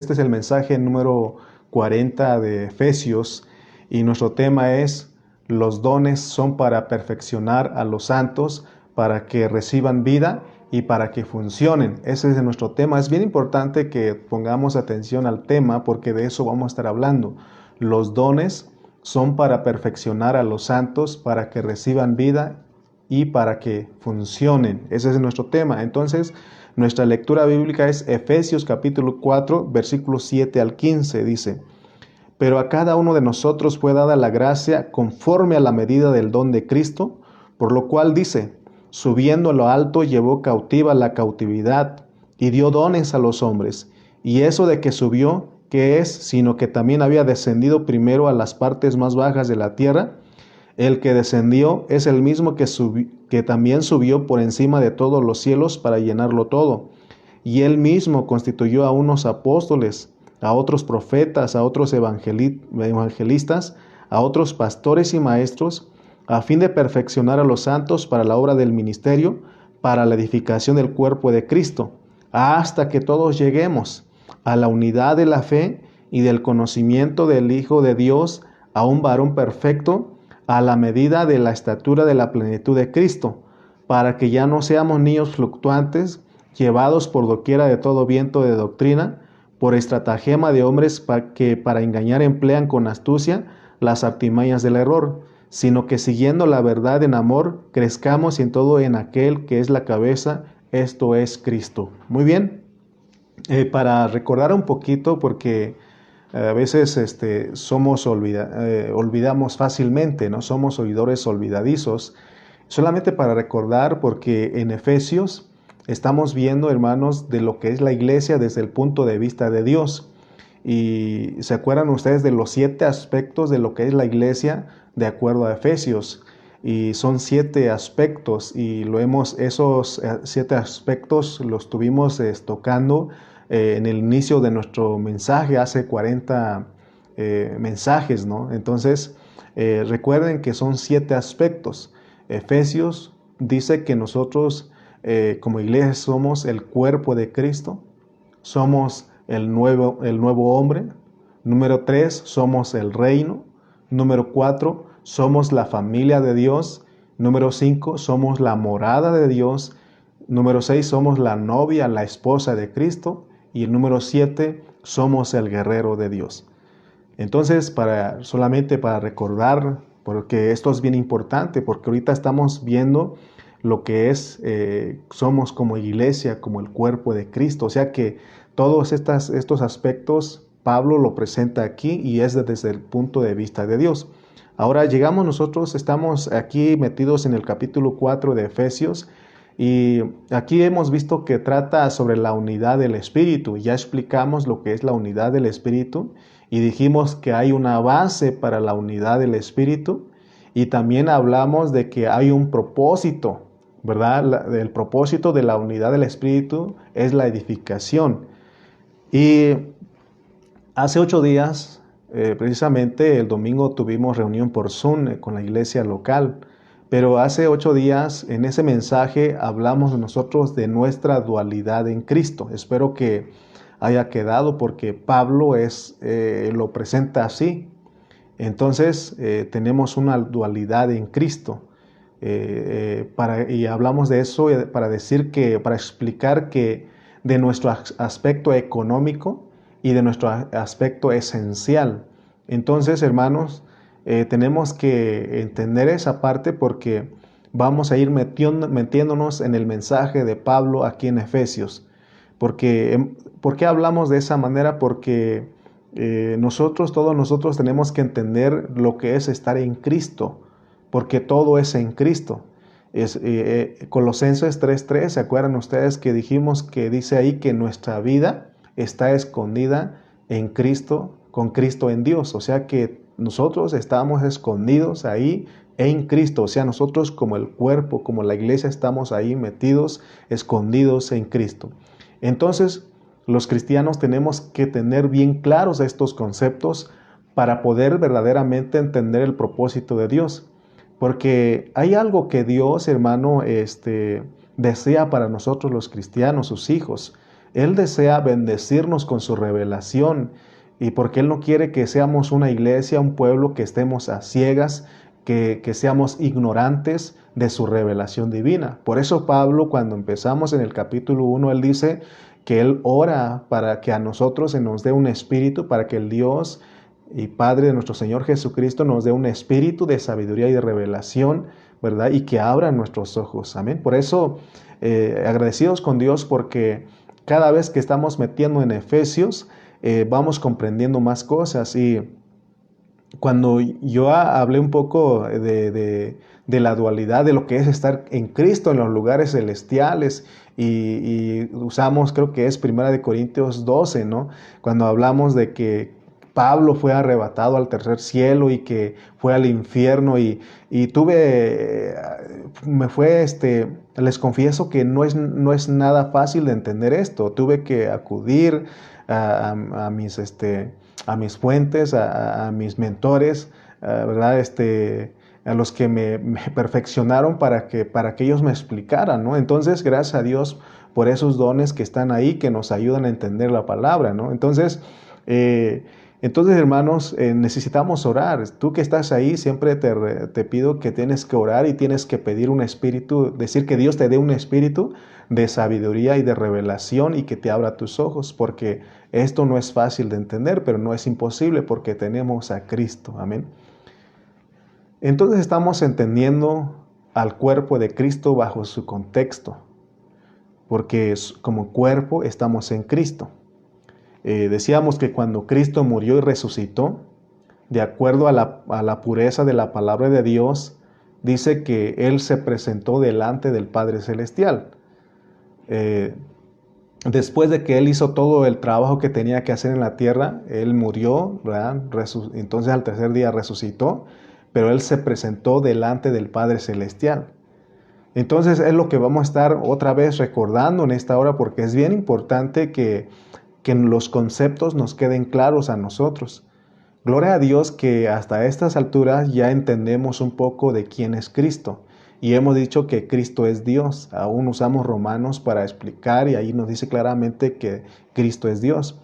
Este es el mensaje número 40 de Efesios y nuestro tema es: los dones son para perfeccionar a los santos, para que reciban vida y para que funcionen. Ese es nuestro tema. Es bien importante que pongamos atención al tema porque de eso vamos a estar hablando. Los dones son para perfeccionar a los santos, para que reciban vida y para que funcionen. Ese es nuestro tema. Entonces, nuestra lectura bíblica es Efesios capítulo 4, versículos 7 al 15. Dice: pero a cada uno de nosotros fue dada la gracia conforme a la medida del don de Cristo, por lo cual dice: subiendo a lo alto llevó cautiva la cautividad y dio dones a los hombres. Y eso de que subió, ¿qué es? Sino que también había descendido primero a las partes más bajas de la tierra. El que descendió es el mismo que también subió por encima de todos los cielos para llenarlo todo. Y él mismo constituyó a unos apóstoles, a otros profetas, a otros evangelistas, a otros pastores y maestros, a fin de perfeccionar a los santos para la obra del ministerio, para la edificación del cuerpo de Cristo, hasta que todos lleguemos a la unidad de la fe y del conocimiento del Hijo de Dios, a un varón perfecto, a la medida de la estatura de la plenitud de Cristo, para que ya no seamos niños fluctuantes, llevados por doquiera de todo viento de doctrina, por estratagema de hombres que para engañar emplean con astucia las artimañas del error, sino que siguiendo la verdad en amor, crezcamos en todo en aquel que es la cabeza, esto es Cristo. Muy bien, para recordar un poquito, porque a veces olvidamos fácilmente, no somos oidores olvidadizos. Solamente para recordar, porque en Efesios estamos viendo, hermanos, de lo que es la iglesia desde el punto de vista de Dios. Y se acuerdan ustedes de los 7 aspectos de lo que es la iglesia de acuerdo a Efesios. Y son 7 aspectos y esos 7 aspectos los estuvimos tocando en el inicio de nuestro mensaje, hace 40 mensajes, ¿no? Entonces, recuerden que son 7 aspectos. Efesios dice que nosotros como iglesia somos el cuerpo de Cristo, somos el nuevo hombre. Número 3, somos el reino. Número 4, somos la familia de Dios. Número 5, somos la morada de Dios. Número 6, somos la novia, la esposa de Cristo. Y el número 7, somos el guerrero de Dios. Entonces, solamente para recordar, porque esto es bien importante, porque ahorita estamos viendo lo que somos como iglesia, como el cuerpo de Cristo. O sea que todos estos aspectos Pablo lo presenta aquí y es desde el punto de vista de Dios. Ahora estamos aquí metidos en el capítulo 4 de Efesios y aquí hemos visto que trata sobre la unidad del Espíritu. Ya explicamos lo que es la unidad del Espíritu y dijimos que hay una base para la unidad del Espíritu y también hablamos de que hay un propósito, ¿verdad? El propósito de la unidad del Espíritu es la edificación. Y hace 8 días, precisamente el domingo, tuvimos reunión por Zoom con la iglesia local. Pero hace 8 días, en ese mensaje, hablamos nosotros de nuestra dualidad en Cristo. Espero que haya quedado porque Pablo lo presenta así. Entonces, tenemos una dualidad en Cristo. Y hablamos de eso para explicar que de nuestro aspecto económico y de nuestro aspecto esencial. Entonces, hermanos, tenemos que entender esa parte porque vamos a ir metiéndonos en el mensaje de Pablo aquí en Efesios. ¿Por qué hablamos de esa manera? Porque todos nosotros tenemos que entender lo que es estar en Cristo, porque todo es en Cristo. Colosenses 3:3, ¿se acuerdan ustedes que dijimos que dice ahí que nuestra vida está escondida en Cristo, con Cristo en Dios? O sea que nosotros estamos escondidos ahí en Cristo. O sea, nosotros como el cuerpo, como la iglesia, estamos ahí metidos, escondidos en Cristo. Entonces, los cristianos tenemos que tener bien claros estos conceptos para poder verdaderamente entender el propósito de Dios. Porque hay algo que Dios, hermano, desea para nosotros los cristianos, sus hijos. Él desea bendecirnos con su revelación y porque Él no quiere que seamos una iglesia, un pueblo que estemos a ciegas, que seamos ignorantes de su revelación divina. Por eso Pablo, cuando empezamos en el capítulo 1, él dice que Él ora para que a nosotros se nos dé un espíritu, para que el Dios y Padre de nuestro Señor Jesucristo nos dé un espíritu de sabiduría y de revelación, ¿verdad? Y que abra nuestros ojos. Amén. Por eso, agradecidos con Dios porque cada vez que estamos metiendo en Efesios, vamos comprendiendo más cosas. Y cuando yo hablé un poco de la dualidad, de lo que es estar en Cristo en los lugares celestiales, y usamos, creo que es 1 Corintios 12, ¿no? Cuando hablamos de que Pablo fue arrebatado al tercer cielo y que fue al infierno y les confieso que no es nada fácil de entender esto. Tuve que acudir a mis fuentes, a mis mentores, ¿verdad? A los que me perfeccionaron para que ellos me explicaran, ¿no? Entonces, gracias a Dios por esos dones que están ahí, que nos ayudan a entender la palabra, ¿no? Entonces, hermanos, necesitamos orar. Tú que estás ahí, siempre te pido que tienes que orar y tienes que pedir un espíritu, decir que Dios te dé un espíritu de sabiduría y de revelación y que te abra tus ojos, porque esto no es fácil de entender, pero no es imposible porque tenemos a Cristo. Amén. Entonces estamos entendiendo al cuerpo de Cristo bajo su contexto, porque como cuerpo estamos en Cristo. Decíamos que cuando Cristo murió y resucitó, de acuerdo a la pureza de la palabra de Dios, dice que Él se presentó delante del Padre Celestial. Después de que Él hizo todo el trabajo que tenía que hacer en la tierra, Él murió, ¿verdad? Entonces al tercer día resucitó, pero Él se presentó delante del Padre Celestial. Entonces es lo que vamos a estar otra vez recordando en esta hora, porque es bien importante que los conceptos nos queden claros a nosotros. Gloria a Dios que hasta estas alturas ya entendemos un poco de quién es Cristo. Y hemos dicho que Cristo es Dios. Aún usamos Romanos para explicar y ahí nos dice claramente que Cristo es Dios.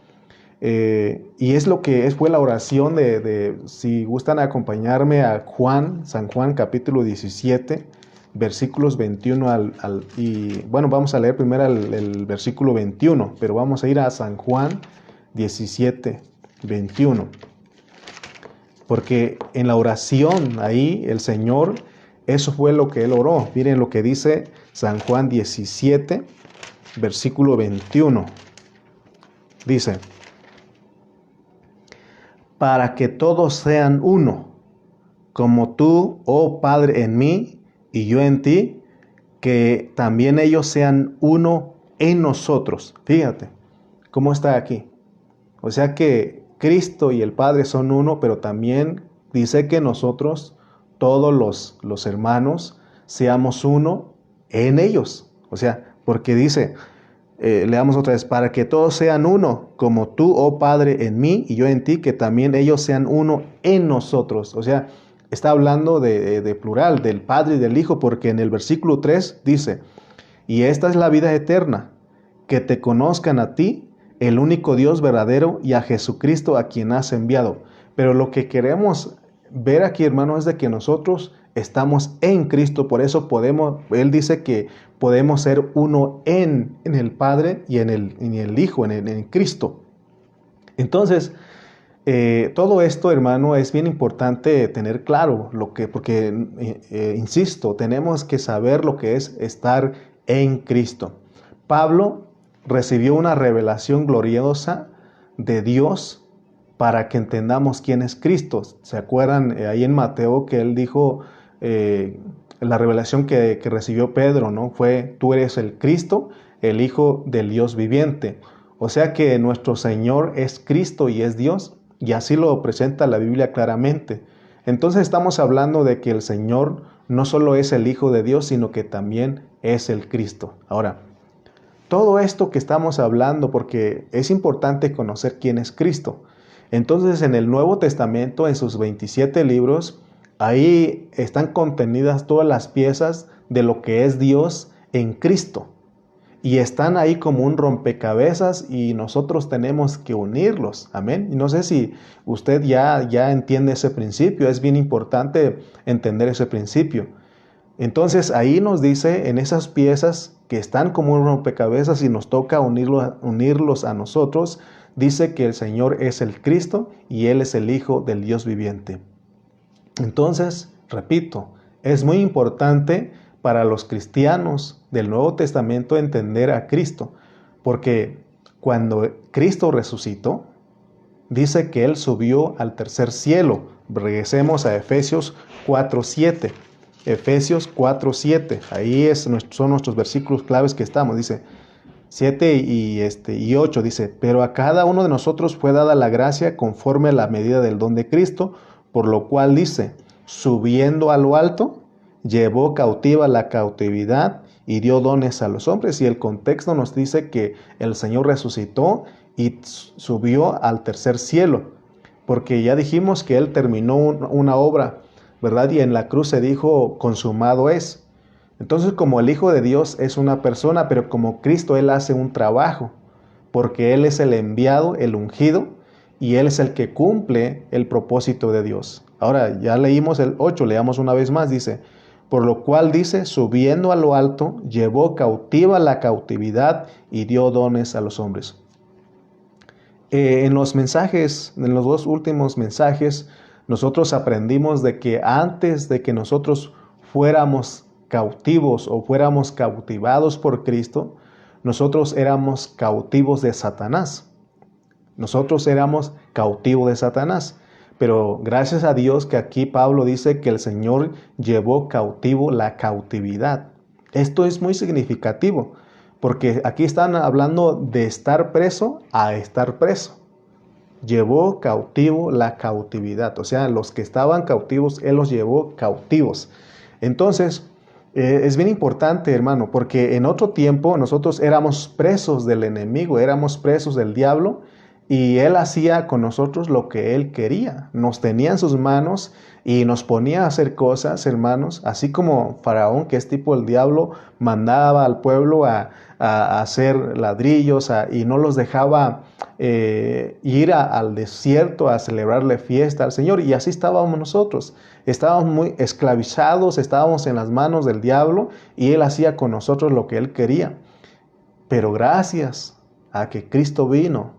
Y es lo que fue la oración si gustan acompañarme a San Juan capítulo 17, versículos 21 bueno, vamos a leer primero el versículo 21, pero vamos a ir a San Juan 17, 21. Porque en la oración ahí el Señor, eso fue lo que Él oró. Miren lo que dice San Juan 17, versículo 21. Dice: para que todos sean uno, como tú, oh Padre, en mí y yo en ti, que también ellos sean uno en nosotros. Fíjate cómo está aquí. O sea que Cristo y el Padre son uno, pero también dice que nosotros, todos los hermanos, seamos uno en ellos. O sea, porque dice, leamos otra vez, para que todos sean uno, como tú, oh Padre, en mí y yo en ti, que también ellos sean uno en nosotros. O sea, está hablando de plural, del Padre y del Hijo, porque en el versículo 3 dice, y esta es la vida eterna, que te conozcan a ti, el único Dios verdadero, y a Jesucristo a quien has enviado. Pero lo que queremos ver aquí, hermano, es de que nosotros estamos en Cristo, por eso Él dice que podemos ser uno en el Padre y en el Hijo, en Cristo. Entonces, todo esto, hermano, es bien importante tener claro, porque insisto, tenemos que saber lo que es estar en Cristo. Pablo recibió una revelación gloriosa de Dios para que entendamos quién es Cristo. ¿Se acuerdan ahí en Mateo que él dijo, la revelación que recibió Pedro, ¿no? Fue, tú eres el Cristo, el Hijo del Dios viviente. O sea que nuestro Señor es Cristo y es Dios, y así lo presenta la Biblia claramente. Entonces estamos hablando de que el Señor no solo es el Hijo de Dios, sino que también es el Cristo. Ahora, todo esto que estamos hablando, porque es importante conocer quién es Cristo. Entonces, en el Nuevo Testamento, en sus 27 libros, ahí están contenidas todas las piezas de lo que es Dios en Cristo. y están ahí como un rompecabezas y nosotros tenemos que unirlos. Amén. Y no sé si usted ya entiende ese principio. Es bien importante entender ese principio. Entonces ahí nos dice en esas piezas que están como un rompecabezas y nos toca unirlos a nosotros, dice que el Señor es el Cristo y Él es el Hijo del Dios viviente. Entonces, repito, es muy importante para los cristianos del Nuevo Testamento entender a Cristo, porque cuando Cristo resucitó, dice que Él subió al tercer cielo. Regresemos a Efesios 4:7. Efesios 4:7. Ahí son nuestros versículos claves que estamos. Dice 7 y 8. Dice, pero a cada uno de nosotros fue dada la gracia conforme a la medida del don de Cristo, por lo cual dice, subiendo a lo alto, llevó cautiva la cautividad y dio dones a los hombres. Y el contexto nos dice que el Señor resucitó y subió al tercer cielo, porque ya dijimos que Él terminó una obra, ¿verdad? Y en la cruz se dijo, consumado es. Entonces, como el Hijo de Dios es una persona, pero como Cristo, Él hace un trabajo, porque Él es el enviado, el ungido, y Él es el que cumple el propósito de Dios. Ahora, ya leímos el 8, leamos una vez más, dice, por lo cual dice, subiendo a lo alto, llevó cautiva la cautividad y dio dones a los hombres. En los mensajes, en los dos últimos mensajes, nosotros aprendimos de que antes de que nosotros fuéramos cautivos o fuéramos cautivados por Cristo, nosotros éramos cautivos de Satanás. Nosotros éramos cautivos de Satanás. Pero gracias a Dios que aquí Pablo dice que el Señor llevó cautivo la cautividad. Esto es muy significativo, porque aquí están hablando de estar preso a estar preso. Llevó cautivo la cautividad. O sea, los que estaban cautivos, Él los llevó cautivos. Entonces, es bien importante, hermano, porque en otro tiempo nosotros éramos presos del enemigo, éramos presos del diablo, y Él hacía con nosotros lo que Él quería. Nos tenía en sus manos y nos ponía a hacer cosas, hermanos, así como Faraón, que es tipo el diablo, mandaba al pueblo a hacer ladrillos y no los dejaba ir al desierto a celebrarle fiesta al Señor. Y así estábamos nosotros. Estábamos muy esclavizados, estábamos en las manos del diablo y Él hacía con nosotros lo que Él quería. Pero gracias a que Cristo vino,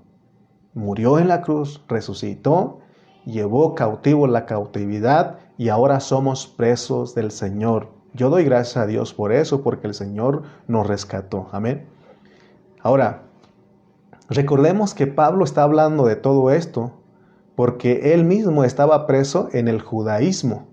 murió en la cruz, resucitó, llevó cautivo la cautividad y ahora somos presos del Señor. Yo doy gracias a Dios por eso, porque el Señor nos rescató. Amén. Ahora, recordemos que Pablo está hablando de todo esto porque él mismo estaba preso en el judaísmo.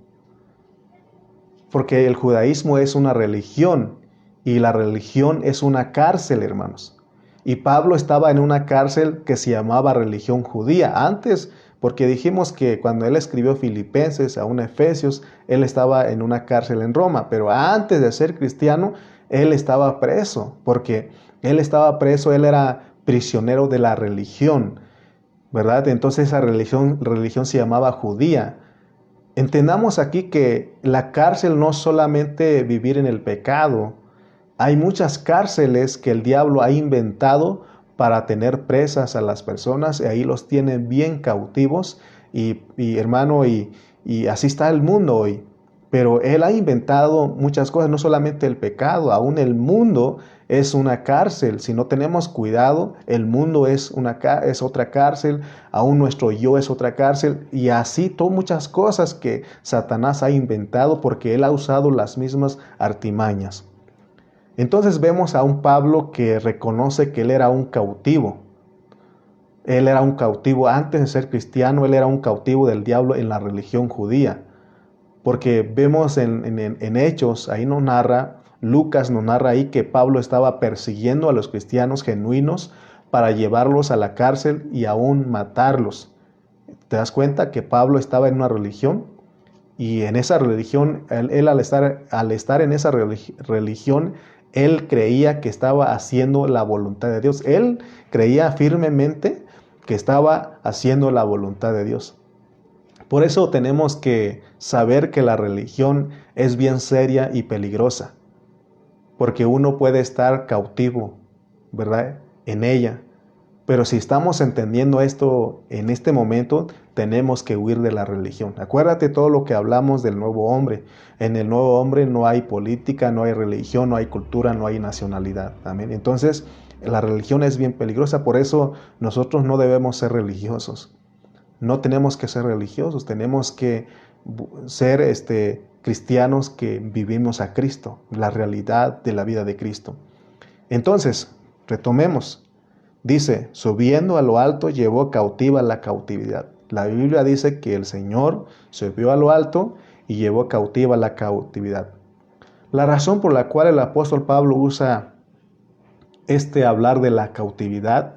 Porque el judaísmo es una religión y la religión es una cárcel, hermanos. Y Pablo estaba en una cárcel que se llamaba religión judía. Antes, porque dijimos que cuando él escribió Filipenses, aún Efesios, él estaba en una cárcel en Roma. Pero antes de ser cristiano, él estaba preso. Porque él estaba preso, él era prisionero de la religión, ¿verdad? Entonces esa religión se llamaba judía. Entendamos aquí que la cárcel no es solamente vivir en el pecado. Hay muchas cárceles que el diablo ha inventado para tener presas a las personas y ahí los tienen bien cautivos y hermano, y así está el mundo hoy. Pero él ha inventado muchas cosas, no solamente el pecado, aún el mundo es una cárcel. Si no tenemos cuidado, el mundo es otra cárcel, aún nuestro yo es otra cárcel y así muchas cosas que Satanás ha inventado porque él ha usado las mismas artimañas. Entonces vemos a un Pablo que reconoce que él era un cautivo. Él era un cautivo antes de ser cristiano, él era un cautivo del diablo en la religión judía. Porque vemos en Hechos, ahí nos narra, Lucas nos narra ahí que Pablo estaba persiguiendo a los cristianos genuinos para llevarlos a la cárcel y aún matarlos. ¿Te das cuenta que Pablo estaba en una religión? Y en esa religión, él al estar en esa religión, él creía que estaba haciendo la voluntad de Dios. Él creía firmemente que estaba haciendo la voluntad de Dios. Por eso tenemos que saber que la religión es bien seria y peligrosa, porque uno puede estar cautivo ¿verdad? En ella. Pero si estamos entendiendo esto en este momento, tenemos que huir de la religión. Acuérdate todo lo que hablamos del nuevo hombre. En el nuevo hombre no hay política, no hay religión, no hay cultura, no hay nacionalidad. Amén. Entonces, la religión es bien peligrosa, por eso nosotros no debemos ser religiosos. No tenemos que ser religiosos, tenemos que ser cristianos que vivimos a Cristo, la realidad de la vida de Cristo. Entonces, retomemos. Dice, subiendo a lo alto, llevó cautiva la cautividad. La Biblia dice que el Señor subió a lo alto y llevó cautiva la cautividad. La razón por la cual el apóstol Pablo usa hablar de la cautividad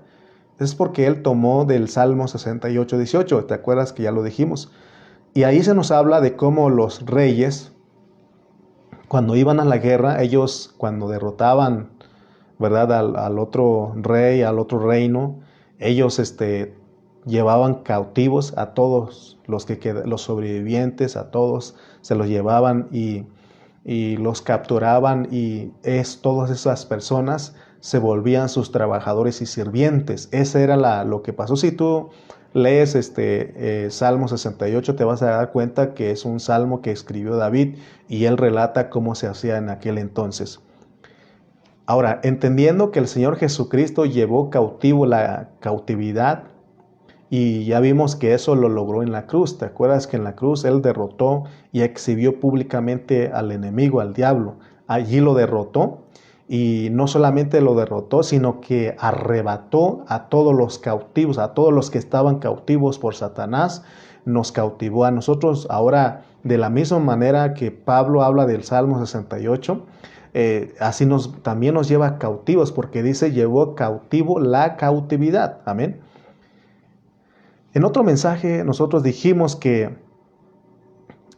es porque él tomó del Salmo 68, 18. ¿Te acuerdas que ya lo dijimos? Y ahí se nos habla de cómo los reyes, cuando iban a la guerra, ellos cuando derrotaban, ¿verdad?, al otro rey, al otro reino, ellos llevaban cautivos a todos los sobrevivientes, a todos se los llevaban y los capturaban, y todas esas personas se volvían sus trabajadores y sirvientes. Ese era lo que pasó. Si tú lees Salmo 68, te vas a dar cuenta que es un salmo que escribió David y él relata cómo se hacía en aquel entonces. Ahora, entendiendo que el Señor Jesucristo llevó cautivo la cautividad, y ya vimos que eso lo logró en la cruz. ¿Te acuerdas que en la cruz Él derrotó y exhibió públicamente al enemigo, al diablo? Allí lo derrotó, y no solamente lo derrotó, sino que arrebató a todos los cautivos, a todos los que estaban cautivos por Satanás, nos cautivó a nosotros. Ahora, de la misma manera que Pablo habla del Salmo 68, así también nos lleva cautivos, porque dice, llevó cautivo la cautividad. Amén. En otro mensaje nosotros dijimos que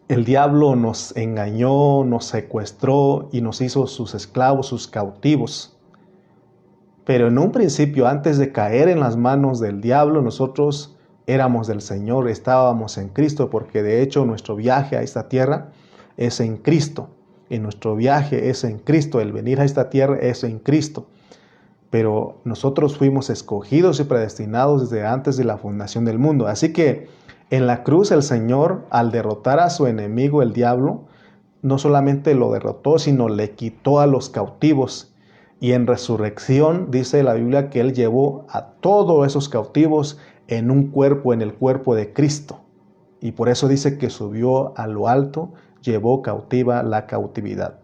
el diablo nos engañó, nos secuestró y nos hizo sus esclavos, sus cautivos. Pero en un principio, antes de caer en las manos del diablo, nosotros éramos del Señor, estábamos en Cristo, porque de hecho nuestro viaje a esta tierra es en Cristo. Y nuestro viaje es en Cristo, el venir a esta tierra es en Cristo. Pero nosotros fuimos escogidos y predestinados desde antes de la fundación del mundo. Así que en la cruz el Señor, al derrotar a su enemigo, el diablo, no solamente lo derrotó, sino le quitó a los cautivos. Y en resurrección dice la Biblia que Él llevó a todos esos cautivos en un cuerpo, en el cuerpo de Cristo. Y por eso dice que subió a lo alto, llevó cautiva la cautividad.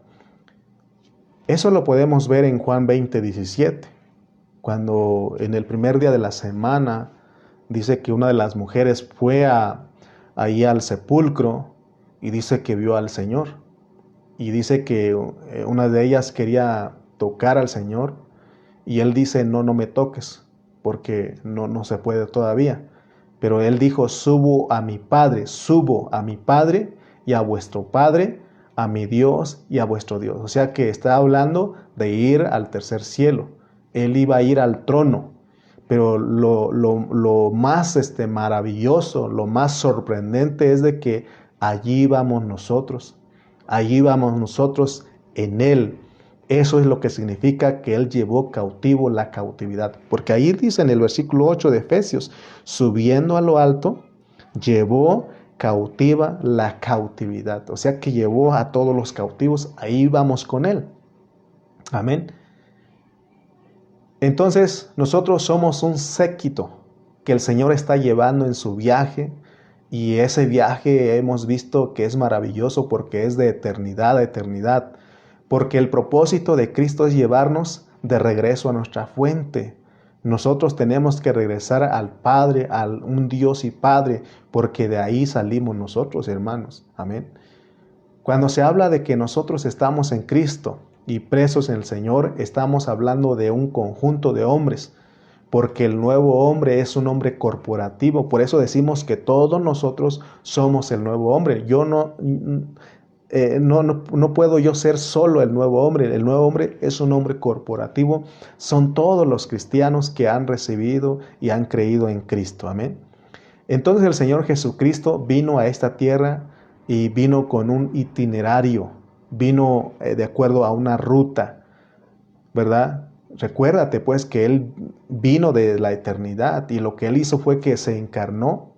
Eso lo podemos ver en Juan 20, 17. Cuando en el primer día de la semana dice que una de las mujeres fue ahí al sepulcro y dice que vio al Señor. Y dice que una de ellas quería tocar al Señor y él dice, no me toques, porque no se puede todavía. Pero él dijo, subo a mi Padre y a vuestro Padre, a mi Dios y a vuestro Dios. O sea que está hablando de ir al tercer cielo. Él iba a ir al trono, pero lo más maravilloso, lo más sorprendente es de que allí vamos nosotros en Él. Eso es lo que significa que Él llevó cautivo la cautividad, porque ahí dice en el versículo 8 de Efesios, subiendo a lo alto, llevó cautiva la cautividad. O sea que llevó a todos los cautivos, ahí vamos con Él. Amén. Entonces nosotros somos un séquito que el Señor está llevando en su viaje, y ese viaje hemos visto que es maravilloso porque es de eternidad a eternidad, porque el propósito de Cristo es llevarnos de regreso a nuestra fuente. Nosotros tenemos que regresar al Padre, a un Dios y Padre, porque de ahí salimos nosotros, hermanos. Amén. Cuando se habla de que nosotros estamos en Cristo y presos en el Señor, estamos hablando de un conjunto de hombres, porque el nuevo hombre es un hombre corporativo. Por eso decimos que todos nosotros somos el nuevo hombre. Yo no puedo yo ser solo el nuevo hombre. El nuevo hombre es un hombre corporativo. Son todos los cristianos que han recibido y han creído en Cristo. Amén. Entonces el Señor Jesucristo vino a esta tierra y vino con un itinerario, vino de acuerdo a una ruta, ¿verdad? recuérdate pues que Él vino de la eternidad y lo que Él hizo fue que se encarnó.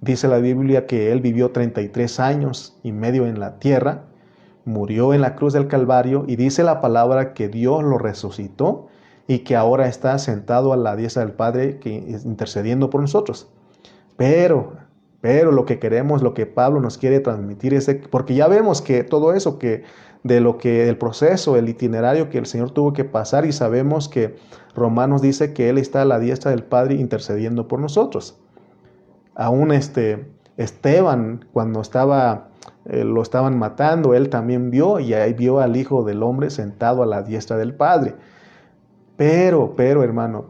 Dice la Biblia que Él vivió 33 años y medio en la tierra, murió en la cruz del Calvario y dice la palabra que Dios lo resucitó y que ahora está sentado a la diestra del Padre intercediendo por nosotros. Pero lo que queremos, lo que Pablo nos quiere transmitir es porque ya vemos que todo eso, que el proceso, el itinerario que el Señor tuvo que pasar, y sabemos que Romanos dice que Él está a la diestra del Padre intercediendo por nosotros. Aún Esteban, cuando lo estaban matando, él también vio y ahí vio al Hijo del Hombre sentado a la diestra del Padre. Pero, hermano,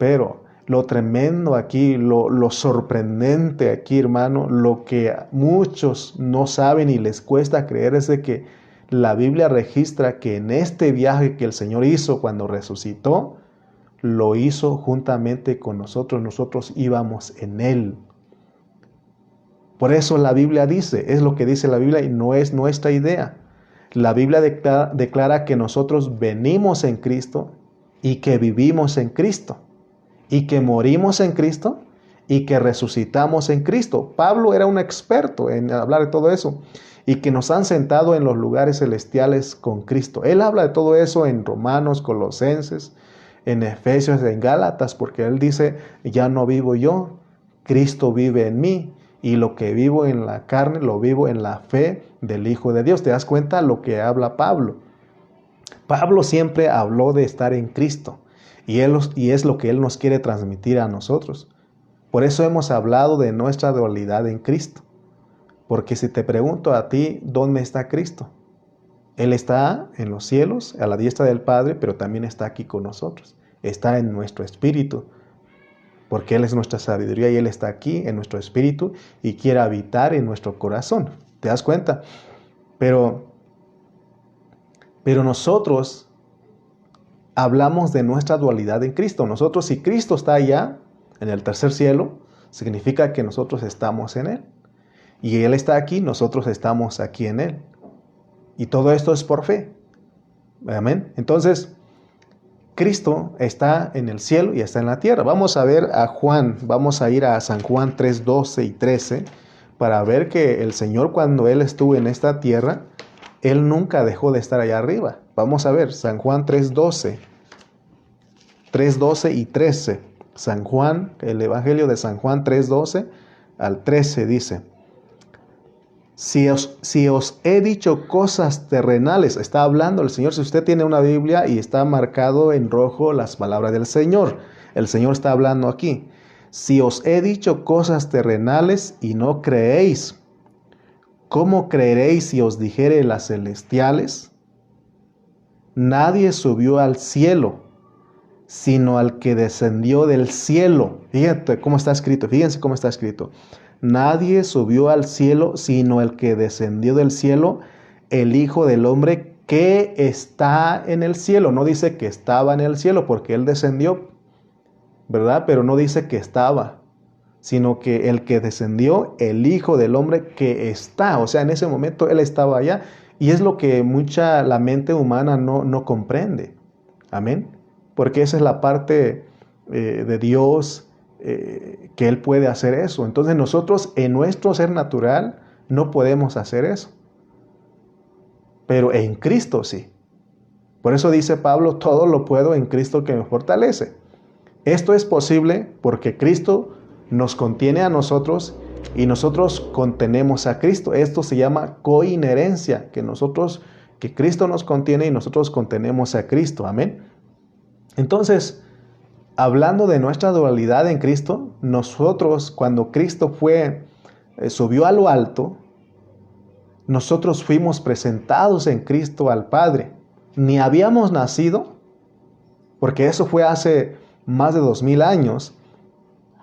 lo tremendo aquí, lo sorprendente aquí, hermano, lo que muchos no saben y les cuesta creer es de que la Biblia registra que en este viaje que el Señor hizo cuando resucitó, lo hizo juntamente con nosotros. Nosotros íbamos en Él. Por eso la Biblia dice, es lo que dice la Biblia y no es nuestra idea. La Biblia declara que nosotros venimos en Cristo y que vivimos en Cristo y que morimos en Cristo y que resucitamos en Cristo. Pablo era un experto en hablar de todo eso y que nos han sentado en los lugares celestiales con Cristo. Él habla de todo eso en Romanos, Colosenses, en Efesios, en Gálatas, porque él dice, ya no vivo yo, Cristo vive en mí. Y lo que vivo en la carne, lo vivo en la fe del Hijo de Dios. ¿Te das cuenta lo que habla Pablo? Pablo siempre habló de estar en Cristo. Y es lo que Él nos quiere transmitir a nosotros. Por eso hemos hablado de nuestra dualidad en Cristo. Porque si te pregunto a ti, ¿dónde está Cristo? Él está en los cielos, a la diestra del Padre, pero también está aquí con nosotros. Está en nuestro espíritu. Porque Él es nuestra sabiduría y Él está aquí en nuestro espíritu y quiere habitar en nuestro corazón. ¿Te das cuenta? Pero nosotros hablamos de nuestra dualidad en Cristo. Nosotros, si Cristo está allá, en el tercer cielo, significa que nosotros estamos en Él. Y Él está aquí, nosotros estamos aquí en Él. Y todo esto es por fe. Amén. Entonces, Cristo está en el cielo y está en la tierra. Vamos a ver a Juan, vamos a ir a San Juan 3, 12 y 13 para ver que el Señor, cuando Él estuvo en esta tierra, Él nunca dejó de estar allá arriba. Vamos a ver San Juan 3, 12 y 13. San Juan, el Evangelio de San Juan 3, 12 al 13 dice: Si os he dicho cosas terrenales, está hablando el Señor. Si usted tiene una Biblia y está marcado en rojo las palabras del Señor, el Señor está hablando aquí. Si os he dicho cosas terrenales y no creéis, ¿cómo creeréis si os dijere las celestiales? Nadie subió al cielo, sino al que descendió del cielo. Fíjate cómo está escrito, fíjense cómo está escrito. Nadie subió al cielo, sino el que descendió del cielo, el Hijo del Hombre que está en el cielo. No dice que estaba en el cielo, porque Él descendió, ¿verdad? Pero no dice que estaba, sino que el que descendió, el Hijo del Hombre que está. O sea, en ese momento Él estaba allá. Y es lo que la mente humana no comprende. Amén. Porque esa es la parte de Dios, que Él puede hacer eso. Entonces nosotros en nuestro ser natural no podemos hacer eso. Pero en Cristo sí. Por eso dice Pablo, todo lo puedo en Cristo que me fortalece. Esto es posible porque Cristo nos contiene a nosotros y nosotros contenemos a Cristo. Esto se llama coinherencia, que Cristo nos contiene y nosotros contenemos a Cristo. Amén. Entonces, hablando de nuestra dualidad en Cristo, nosotros cuando Cristo subió a lo alto, nosotros fuimos presentados en Cristo al Padre. Ni habíamos nacido, porque eso fue hace más de 2000 años,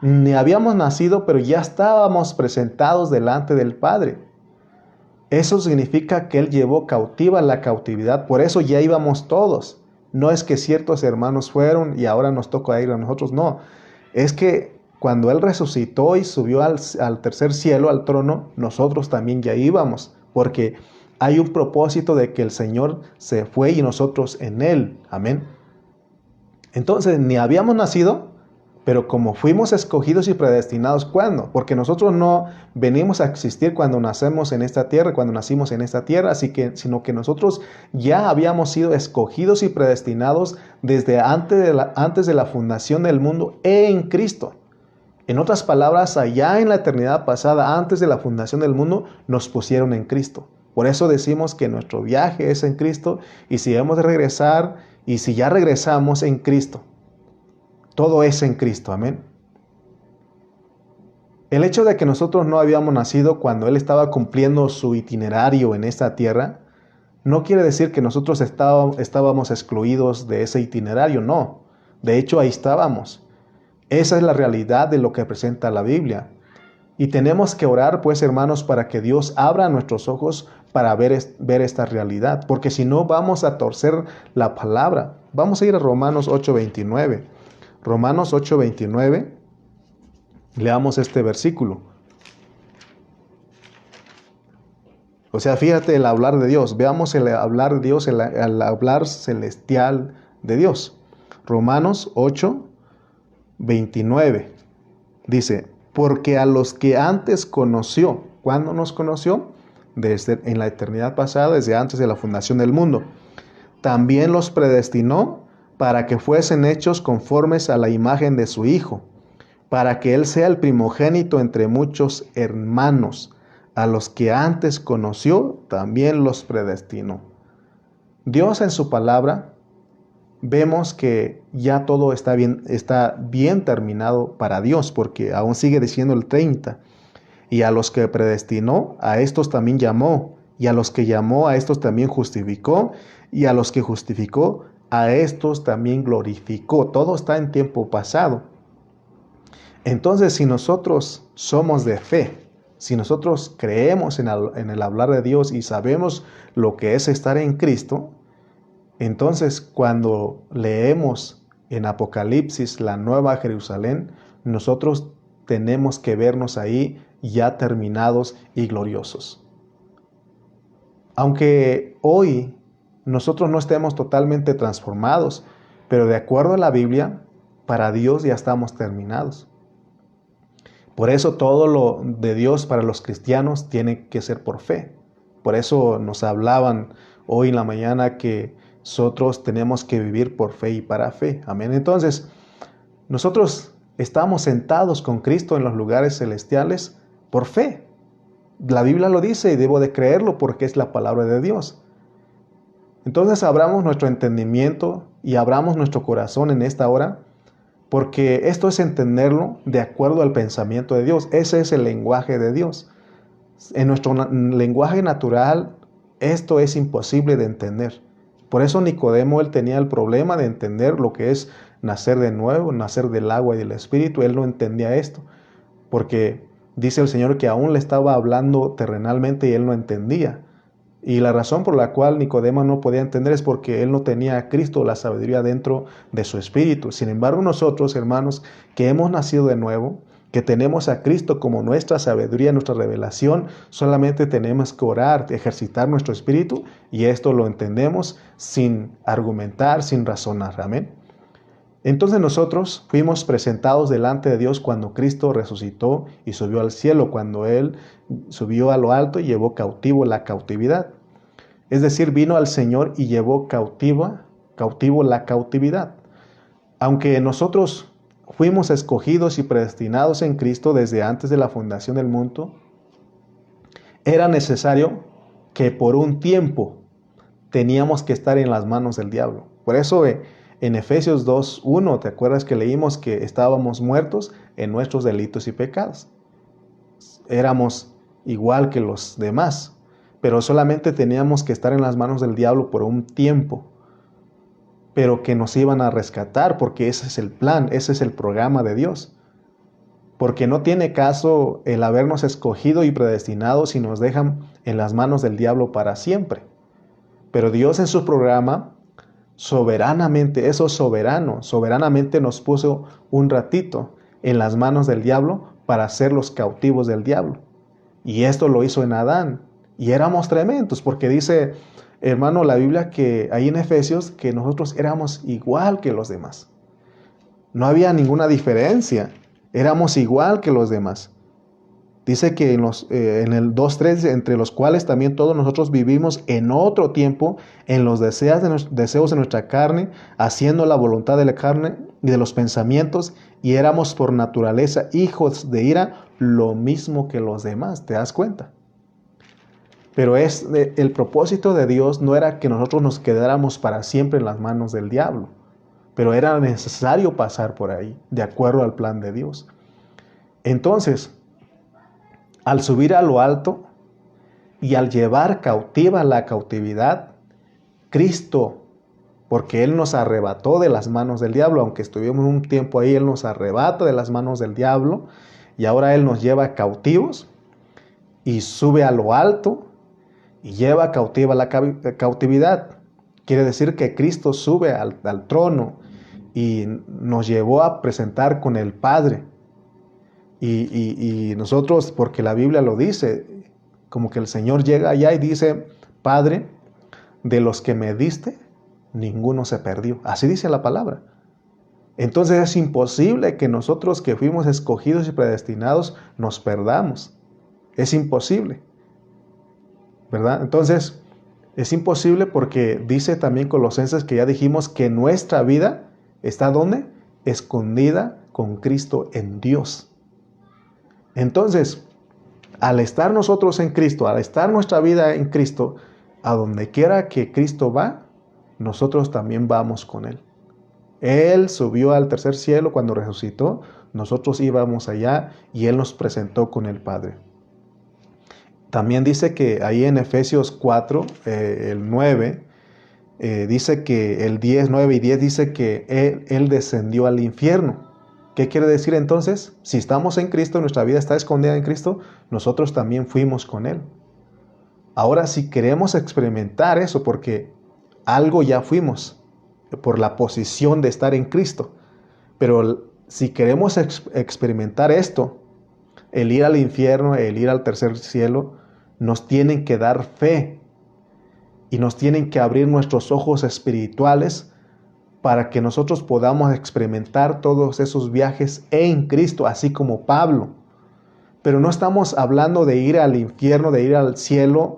ni habíamos nacido, pero ya estábamos presentados delante del Padre. Eso significa que Él llevó cautiva la cautividad, por eso ya íbamos todos. No es que ciertos hermanos fueron y ahora nos toca ir a nosotros, no. Es que cuando Él resucitó y subió al tercer cielo, al trono, nosotros también ya íbamos, porque hay un propósito de que el Señor se fue y nosotros en Él. Amén. Entonces, ni habíamos nacido, pero como fuimos escogidos y predestinados, ¿cuándo? Porque nosotros no venimos a existir cuando nacemos en esta tierra, cuando nacimos en esta tierra, sino que nosotros ya habíamos sido escogidos y predestinados desde antes de la fundación del mundo en Cristo. En otras palabras, allá en la eternidad pasada, antes de la fundación del mundo, nos pusieron en Cristo. Por eso decimos que nuestro viaje es en Cristo y si hemos de regresar y si ya regresamos en Cristo. Todo es en Cristo, amén. El hecho de que nosotros no habíamos nacido cuando Él estaba cumpliendo su itinerario en esta tierra, no quiere decir que nosotros estábamos excluidos de ese itinerario, no. De hecho, ahí estábamos. Esa es la realidad de lo que presenta la Biblia. Y tenemos que orar, pues, hermanos, para que Dios abra nuestros ojos para ver esta realidad. Porque si no, vamos a torcer la palabra. Vamos a ir a Romanos 8:29. Romanos 8:29. Leamos este versículo. O sea, fíjate el hablar de Dios. Veamos el hablar de Dios, el hablar celestial de Dios. Romanos 8:29. Dice, porque a los que antes conoció, ¿cuándo nos conoció? En la eternidad pasada, desde antes de la fundación del mundo. También los predestinó para que fuesen hechos conformes a la imagen de su Hijo, para que Él sea el primogénito entre muchos hermanos. A los que antes conoció, también los predestinó. Dios en su palabra, vemos que ya todo está bien terminado para Dios, porque aún sigue diciendo el 30. Y a los que predestinó, a estos también llamó. Y a los que llamó, a estos también justificó. Y a los que justificó, a estos también glorificó. Todo está en tiempo pasado. Entonces, si nosotros somos de fe, si nosotros creemos en el hablar de Dios y sabemos lo que es estar en Cristo, entonces cuando leemos en Apocalipsis la Nueva Jerusalén, nosotros tenemos que vernos ahí ya terminados y gloriosos. Aunque hoy nosotros no estemos totalmente transformados, pero de acuerdo a la Biblia, para Dios ya estamos terminados. Por eso todo lo de Dios para los cristianos tiene que ser por fe. Por eso nos hablaban hoy en la mañana que nosotros tenemos que vivir por fe y para fe. Amén. Entonces, nosotros estamos sentados con Cristo en los lugares celestiales por fe. La Biblia lo dice y debo de creerlo porque es la palabra de Dios. Entonces abramos nuestro entendimiento y abramos nuestro corazón en esta hora, porque esto es entenderlo de acuerdo al pensamiento de Dios. Ese es el lenguaje de Dios. En nuestro lenguaje natural, esto es imposible de entender. Por eso Nicodemo, él tenía el problema de entender lo que es nacer de nuevo, nacer del agua y del Espíritu. Él no entendía esto, porque dice el Señor que aún le estaba hablando terrenalmente y él no entendía. Y la razón por la cual Nicodemo no podía entender es porque él no tenía a Cristo, la sabiduría dentro de su espíritu. Sin embargo, nosotros, hermanos, que hemos nacido de nuevo, que tenemos a Cristo como nuestra sabiduría, nuestra revelación, solamente tenemos que orar, ejercitar nuestro espíritu, y esto lo entendemos sin argumentar, sin razonar. Amén. Entonces nosotros fuimos presentados delante de Dios cuando Cristo resucitó y subió al cielo, cuando Él subió a lo alto y llevó cautivo la cautividad. Es decir, vino al Señor y llevó cautivo la cautividad. Aunque nosotros fuimos escogidos y predestinados en Cristo desde antes de la fundación del mundo, era necesario que por un tiempo teníamos que estar en las manos del diablo. Por eso en Efesios 2:1, ¿te acuerdas que leímos que estábamos muertos en nuestros delitos y pecados? Éramos igual que los demás, pero solamente teníamos que estar en las manos del diablo por un tiempo, pero que nos iban a rescatar, porque ese es el plan, ese es el programa de Dios. Porque no tiene caso el habernos escogido y predestinado si nos dejan en las manos del diablo para siempre. Pero Dios en su programa, soberanamente, soberanamente nos puso un ratito en las manos del diablo para ser los cautivos del diablo. Y esto lo hizo en Adán. Y éramos tremendos, porque dice, hermano, la Biblia que ahí en Efesios, que nosotros éramos igual que los demás. No había ninguna diferencia. Éramos igual que los demás. Dice que en el 2:3, entre los cuales también todos nosotros vivimos en otro tiempo, en los deseos de nuestra carne, haciendo la voluntad de la carne y de los pensamientos, y éramos por naturaleza hijos de ira, lo mismo que los demás. ¿Te das cuenta? Pero el propósito de Dios no era que nosotros nos quedáramos para siempre en las manos del diablo, pero era necesario pasar por ahí, de acuerdo al plan de Dios. Entonces, al subir a lo alto y al llevar cautiva la cautividad, Cristo, porque Él nos arrebató de las manos del diablo, aunque estuvimos un tiempo ahí, Él nos arrebata de las manos del diablo, y ahora Él nos lleva cautivos y sube a lo alto y lleva cautiva la cautividad. Quiere decir que Cristo sube al trono y nos llevó a presentar con el Padre. Y nosotros, porque la Biblia lo dice, como que el Señor llega allá y dice: Padre, de los que me diste, ninguno se perdió. Así dice la palabra. Entonces es imposible que nosotros que fuimos escogidos y predestinados nos perdamos. Es imposible, ¿verdad? Entonces es imposible porque dice también Colosenses, que ya dijimos que nuestra vida está ¿dónde? Escondida con Cristo en Dios. Entonces, al estar nosotros en Cristo, al estar nuestra vida en Cristo, a donde quiera que Cristo va, nosotros también vamos con Él. Él subió al tercer cielo cuando resucitó, nosotros íbamos allá y Él nos presentó con el Padre. También dice que ahí en Efesios 4, el 9, dice que el 10, 9 y 10 dice que Él descendió al infierno. ¿Qué quiere decir entonces? Si estamos en Cristo, nuestra vida está escondida en Cristo, nosotros también fuimos con Él. Ahora, si queremos experimentar eso, porque algo ya fuimos, por la posición de estar en Cristo, pero si queremos experimentar esto, el ir al infierno, el ir al tercer cielo, nos tienen que dar fe y nos tienen que abrir nuestros ojos espirituales para que nosotros podamos experimentar todos esos viajes en Cristo, así como Pablo. Pero no estamos hablando de ir al infierno, de ir al cielo,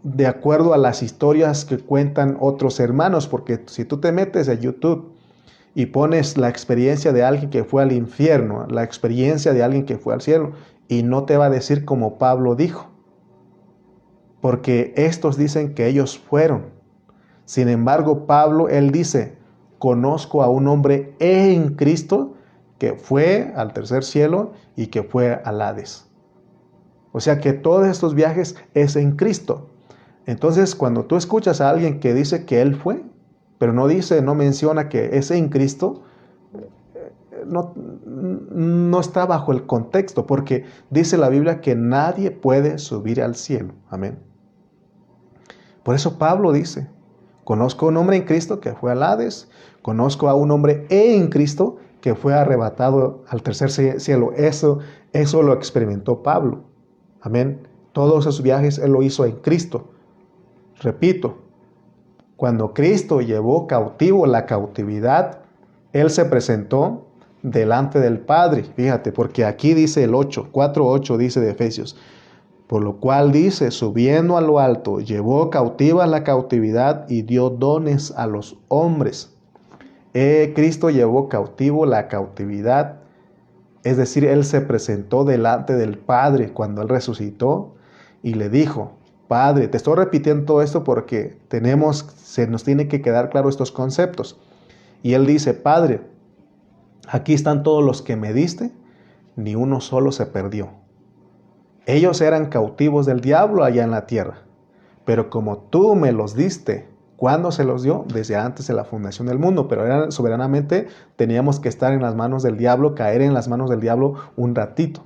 de acuerdo a las historias que cuentan otros hermanos, porque si tú te metes a YouTube y pones la experiencia de alguien que fue al infierno, la experiencia de alguien que fue al cielo, y no te va a decir como Pablo dijo, porque estos dicen que ellos fueron. Sin embargo, Pablo, él dice: conozco a un hombre en Cristo que fue al tercer cielo y que fue al Hades. O sea que todos estos viajes es en Cristo. Entonces, cuando tú escuchas a alguien que dice que él fue, pero no menciona que es en Cristo, no está bajo el contexto, porque dice la Biblia que nadie puede subir al cielo. Amén. Por eso Pablo dice: conozco a un hombre en Cristo que fue al Hades, conozco a un hombre en Cristo que fue arrebatado al tercer cielo. Eso lo experimentó Pablo. Amén. Todos esos viajes él lo hizo en Cristo. Repito, cuando Cristo llevó cautivo la cautividad, Él se presentó delante del Padre. Fíjate, porque aquí dice el 4:8 dice de Efesios: por lo cual dice, subiendo a lo alto, llevó cautiva la cautividad y dio dones a los hombres. Cristo llevó cautivo la cautividad, es decir, Él se presentó delante del Padre cuando Él resucitó y le dijo: Padre, te estoy repitiendo todo esto porque se nos tiene que quedar claro estos conceptos. Y Él dice: Padre, aquí están todos los que me diste, ni uno solo se perdió. Ellos eran cautivos del diablo allá en la tierra, pero como tú me los diste, ¿cuándo se los dio? Desde antes de la fundación del mundo, pero soberanamente teníamos que estar en las manos del diablo, caer en las manos del diablo un ratito.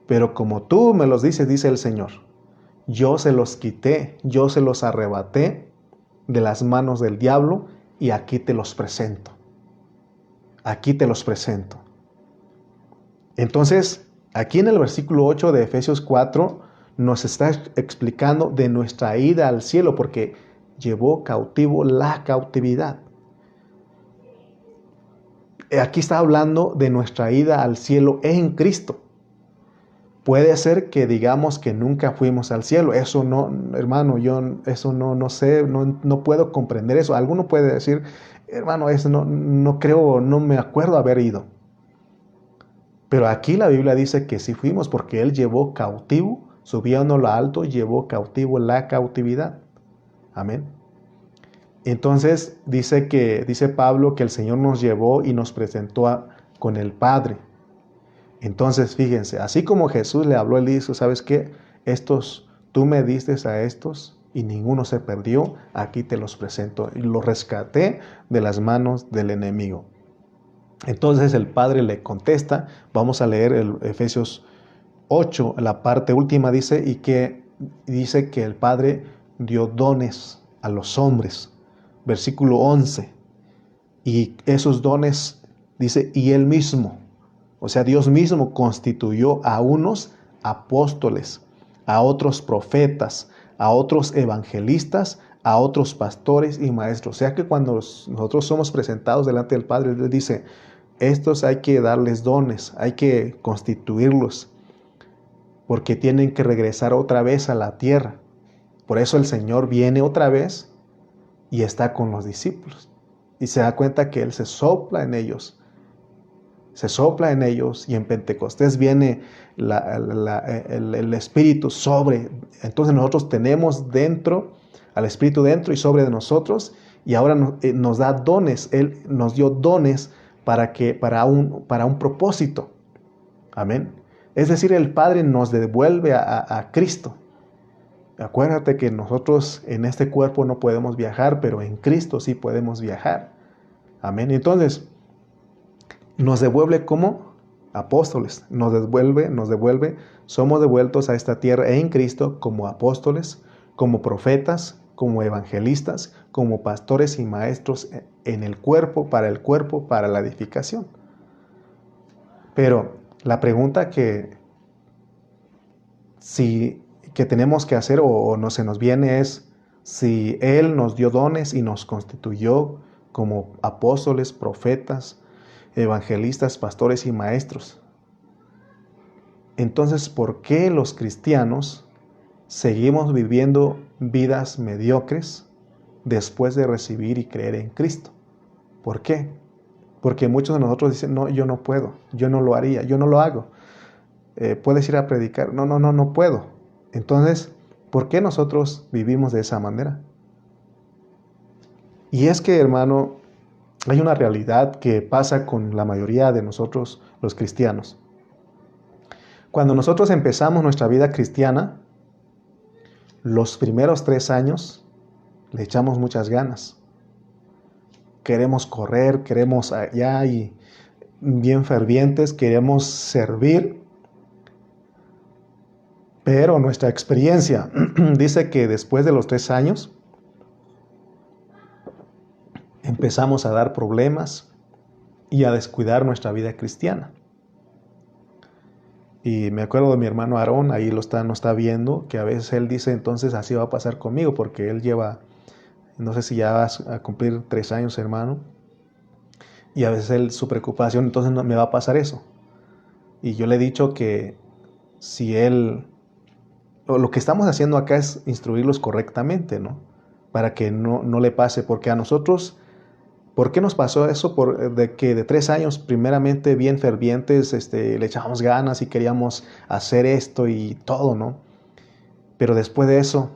Pero como tú me los dices, dice el Señor, yo se los quité, yo se los arrebaté de las manos del diablo y aquí te los presento. Aquí te los presento. Entonces, aquí en el versículo 8 de Efesios 4 nos está explicando de nuestra ida al cielo, porque llevó cautivo la cautividad. Aquí está hablando de nuestra ida al cielo en Cristo. Puede ser que digamos que nunca fuimos al cielo. Eso no, hermano, yo eso no sé, no puedo comprender eso. Alguno puede decir, hermano, eso no creo, no me acuerdo haber ido. Pero aquí la Biblia dice que sí fuimos porque Él llevó cautivo, subiendo a lo alto, llevó cautivo la cautividad. Amén. Entonces dice Pablo que el Señor nos llevó y nos presentó con el Padre. Entonces, fíjense, así como Jesús le habló, él dijo, ¿sabes qué? Tú me diste a estos y ninguno se perdió, aquí te los presento. Y los rescaté de las manos del enemigo. Entonces el Padre le contesta, vamos a leer el Efesios 8, la parte última dice, dice que el Padre dio dones a los hombres. Versículo 11, y esos dones, dice, y Él mismo, o sea, Dios mismo constituyó a unos apóstoles, a otros profetas, a otros evangelistas, a otros pastores y maestros. O sea que cuando nosotros somos presentados delante del Padre, Él dice, estos hay que darles dones, hay que constituirlos, porque tienen que regresar otra vez a la tierra. Por eso el Señor viene otra vez y está con los discípulos. Y se da cuenta que Él se sopla en ellos. Se sopla en ellos y en Pentecostés viene el Espíritu sobre. Entonces nosotros tenemos dentro, al Espíritu dentro y sobre de nosotros, y ahora nos da dones. Él nos dio dones para un propósito. Amén. Es decir, el Padre nos devuelve a Cristo. Acuérdate que nosotros en este cuerpo no podemos viajar, pero en Cristo sí podemos viajar. Amén. Entonces, nos devuelve como apóstoles, nos devuelve, somos devueltos a esta tierra en Cristo como apóstoles, como profetas, como evangelistas, como pastores y maestros en el cuerpo, para la edificación. Pero la pregunta que tenemos que hacer o no se nos viene es si Él nos dio dones y nos constituyó como apóstoles, profetas, evangelistas, pastores y maestros. Entonces, ¿por qué los cristianos seguimos viviendo vidas mediocres después de recibir y creer en Cristo? ¿Por qué? Porque muchos de nosotros dicen, no, yo no puedo, yo no lo haría, yo no lo hago. ¿Puedes ir a predicar? No puedo. Entonces, ¿por qué nosotros vivimos de esa manera? Y es que, hermano, hay una realidad que pasa con la mayoría de nosotros, los cristianos. Cuando nosotros empezamos nuestra vida cristiana, los primeros 3 años le echamos muchas ganas. Queremos correr, queremos allá y bien fervientes, queremos servir. Pero nuestra experiencia dice que después de los 3 años empezamos a dar problemas y a descuidar nuestra vida cristiana. Y me acuerdo de mi hermano Aarón, ahí nos está viendo, que a veces él dice, entonces así va a pasar conmigo, porque él lleva, no sé si ya va a cumplir 3 años, hermano, y a veces su preocupación, entonces no me va a pasar eso. Y yo le he dicho que si lo que estamos haciendo acá es instruirlos correctamente, ¿no? Para que no le pase, porque a nosotros, ¿por qué nos pasó eso? De que de 3 años, primeramente bien fervientes, le echábamos ganas y queríamos hacer esto y todo, ¿no? Pero después de eso,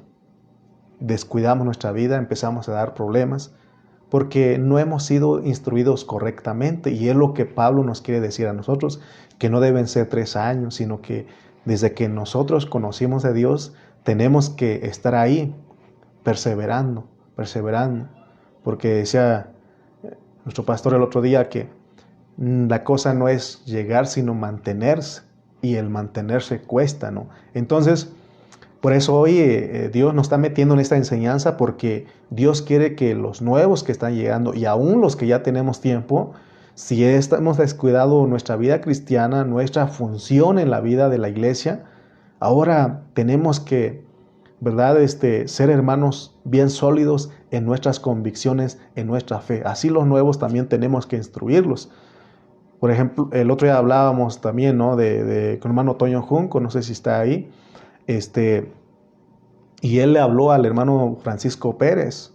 descuidamos nuestra vida, empezamos a dar problemas, porque no hemos sido instruidos correctamente. Y es lo que Pablo nos quiere decir a nosotros, que no deben ser 3 años, sino que desde que nosotros conocimos a Dios, tenemos que estar ahí, perseverando, porque decía nuestro pastor el otro día que la cosa no es llegar, sino mantenerse, y el mantenerse cuesta, ¿no? Entonces, por eso hoy Dios nos está metiendo en esta enseñanza, porque Dios quiere que los nuevos que están llegando, y aún los que ya tenemos tiempo, si hemos descuidado nuestra vida cristiana, nuestra función en la vida de la iglesia, ahora tenemos que, ¿verdad? Ser hermanos bien sólidos en nuestras convicciones, en nuestra fe. Así los nuevos también tenemos que instruirlos. Por ejemplo, el otro día hablábamos también, ¿no? Con el hermano Toño Junco, no sé si está ahí, y él le habló al hermano Francisco Pérez.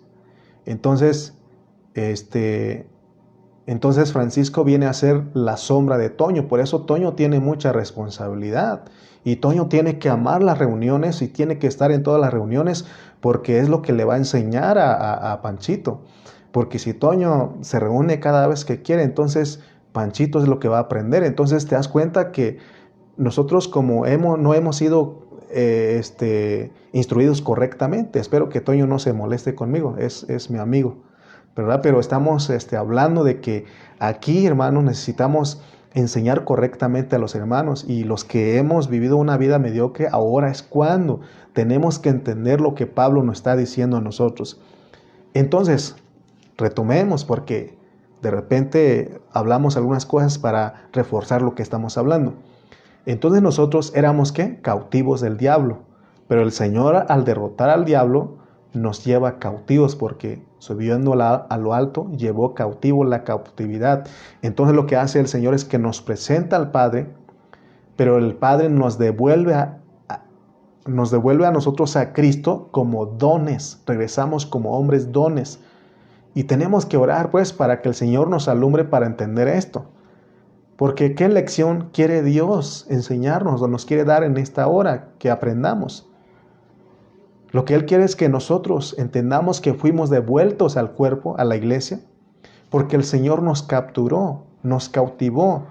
Entonces, entonces Francisco viene a ser la sombra de Toño, por eso Toño tiene mucha responsabilidad. Y Toño tiene que amar las reuniones y tiene que estar en todas las reuniones porque es lo que le va a enseñar a Panchito. Porque si Toño se reúne cada vez que quiere, entonces Panchito es lo que va a aprender. Entonces te das cuenta que nosotros como no hemos sido instruidos correctamente. Espero que Toño no se moleste conmigo, es mi amigo, ¿verdad? Pero estamos hablando de que aquí, hermanos, necesitamos enseñar correctamente a los hermanos, y los que hemos vivido una vida mediocre, ahora es cuando tenemos que entender lo que Pablo nos está diciendo a nosotros. Entonces, retomemos, porque de repente hablamos algunas cosas para reforzar lo que estamos hablando. Entonces nosotros éramos, ¿qué? Cautivos del diablo. Pero el Señor, al derrotar al diablo, nos lleva cautivos, porque subiendo a lo alto, llevó cautivo la cautividad. Entonces lo que hace el Señor es que nos presenta al Padre, pero el Padre nos devuelve a nosotros a Cristo como dones. Regresamos como hombres dones. Y tenemos que orar, pues, para que el Señor nos alumbre para entender esto. Porque ¿qué lección quiere Dios enseñarnos o nos quiere dar en esta hora que aprendamos? Lo que Él quiere es que nosotros entendamos que fuimos devueltos al cuerpo, a la iglesia, porque el Señor nos capturó, nos cautivó.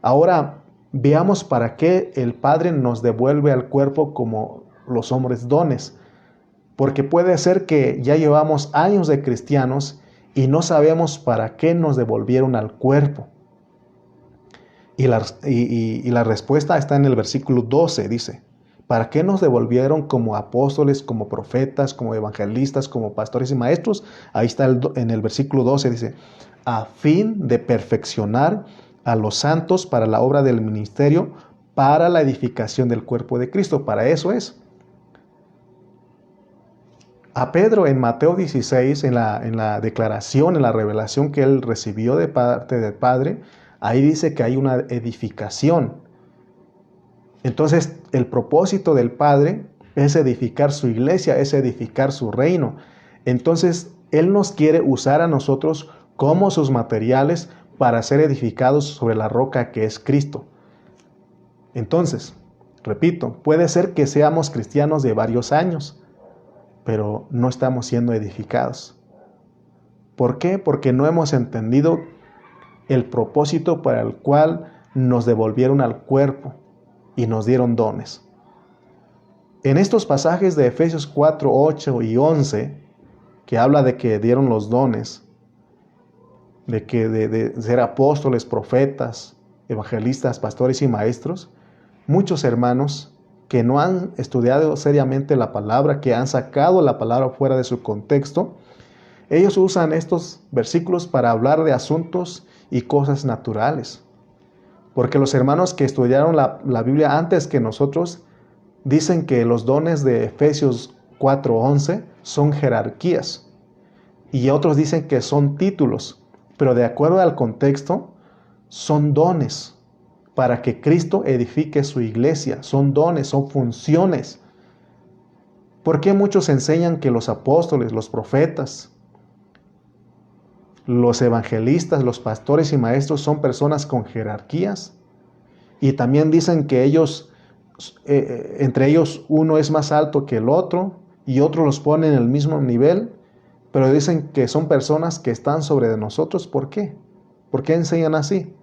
Ahora veamos para qué el Padre nos devuelve al cuerpo como los hombres dones. Porque puede ser que ya llevamos años de cristianos y no sabemos para qué nos devolvieron al cuerpo. Y la respuesta está en el versículo 12, dice: ¿para qué nos devolvieron como apóstoles, como profetas, como evangelistas, como pastores y maestros? Ahí está en el versículo 12, dice: a fin de perfeccionar a los santos para la obra del ministerio, para la edificación del cuerpo de Cristo. Para eso es. A Pedro en Mateo 16, en la declaración, en la revelación que él recibió de parte del Padre, ahí dice que hay una edificación. Entonces, el propósito del Padre es edificar su iglesia, es edificar su reino. Entonces, Él nos quiere usar a nosotros como sus materiales para ser edificados sobre la roca que es Cristo. Entonces, repito, puede ser que seamos cristianos de varios años, pero no estamos siendo edificados. ¿Por qué? Porque no hemos entendido el propósito para el cual nos devolvieron al cuerpo y nos dieron dones. En estos pasajes de Efesios 4, 8 y 11, que habla de que dieron los dones, de ser apóstoles, profetas, evangelistas, pastores y maestros, muchos hermanos que no han estudiado seriamente la palabra, que han sacado la palabra fuera de su contexto, ellos usan estos versículos para hablar de asuntos y cosas naturales. Porque los hermanos que estudiaron la Biblia antes que nosotros dicen que los dones de Efesios 4:11 son jerarquías, y otros dicen que son títulos, pero de acuerdo al contexto son dones para que Cristo edifique su iglesia. Son dones, son funciones. ¿Por qué muchos enseñan que los apóstoles, los profetas, los evangelistas, los pastores y maestros son personas con jerarquías? Y también dicen que ellos, entre ellos uno es más alto que el otro y otros los ponen en el mismo nivel, pero dicen que son personas que están sobre de nosotros. ¿Por qué? ¿Por qué enseñan así?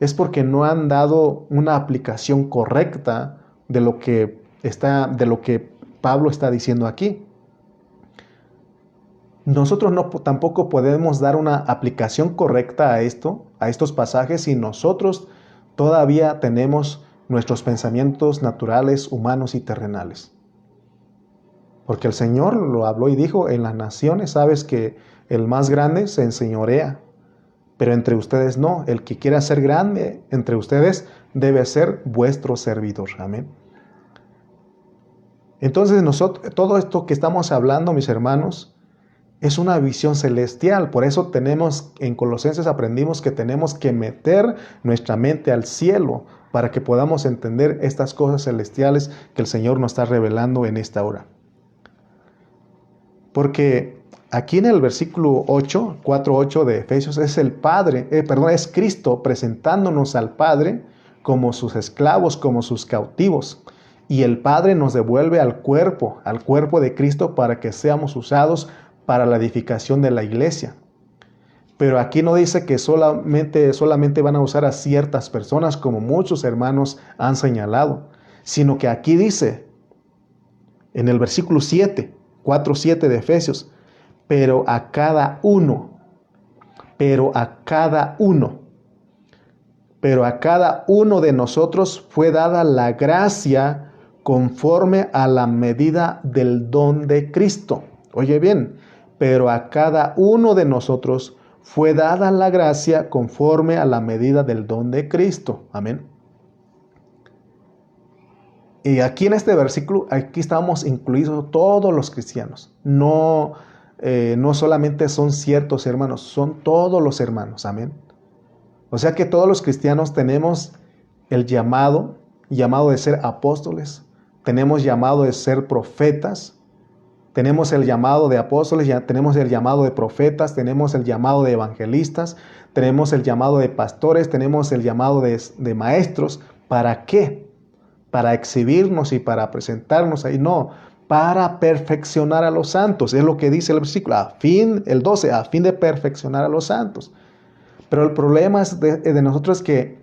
Es porque no han dado una aplicación correcta de lo que Pablo está diciendo aquí. Nosotros tampoco podemos dar una aplicación correcta a estos pasajes, si nosotros todavía tenemos nuestros pensamientos naturales, humanos y terrenales. Porque el Señor lo habló y dijo: en las naciones sabes que el más grande se enseñorea, pero entre ustedes no. El que quiera ser grande entre ustedes debe ser vuestro servidor. Amén. Entonces todo esto que estamos hablando, mis hermanos, Es una visión celestial. Por eso en Colosenses aprendimos que tenemos que meter nuestra mente al cielo para que podamos entender estas cosas celestiales que el Señor nos está revelando en esta hora. Porque aquí en el versículo 8, 4:8 de Efesios, es Cristo presentándonos al Padre como sus esclavos, como sus cautivos. Y el Padre nos devuelve al cuerpo de Cristo para que seamos usados para la edificación de la iglesia. Pero aquí no dice que solamente van a usar a ciertas personas, como muchos hermanos han señalado, sino que aquí dice, en el versículo 7, 4:7 de Efesios, pero a cada uno de nosotros fue dada la gracia conforme a la medida del don de Cristo. Oye bien, pero a cada uno de nosotros fue dada la gracia conforme a la medida del don de Cristo. Amén. Y aquí en este versículo, aquí estamos incluidos todos los cristianos. No solamente son ciertos hermanos, son todos los hermanos. Amén. O sea que todos los cristianos tenemos el llamado de ser apóstoles, tenemos llamado de ser profetas, tenemos el llamado de apóstoles, ya tenemos el llamado de profetas, tenemos el llamado de evangelistas, tenemos el llamado de pastores, tenemos el llamado de maestros. ¿Para qué? Para exhibirnos y para presentarnos ahí. No, para perfeccionar a los santos. Es lo que dice el versículo, el 12, a fin de perfeccionar a los santos. Pero el problema de nosotros es que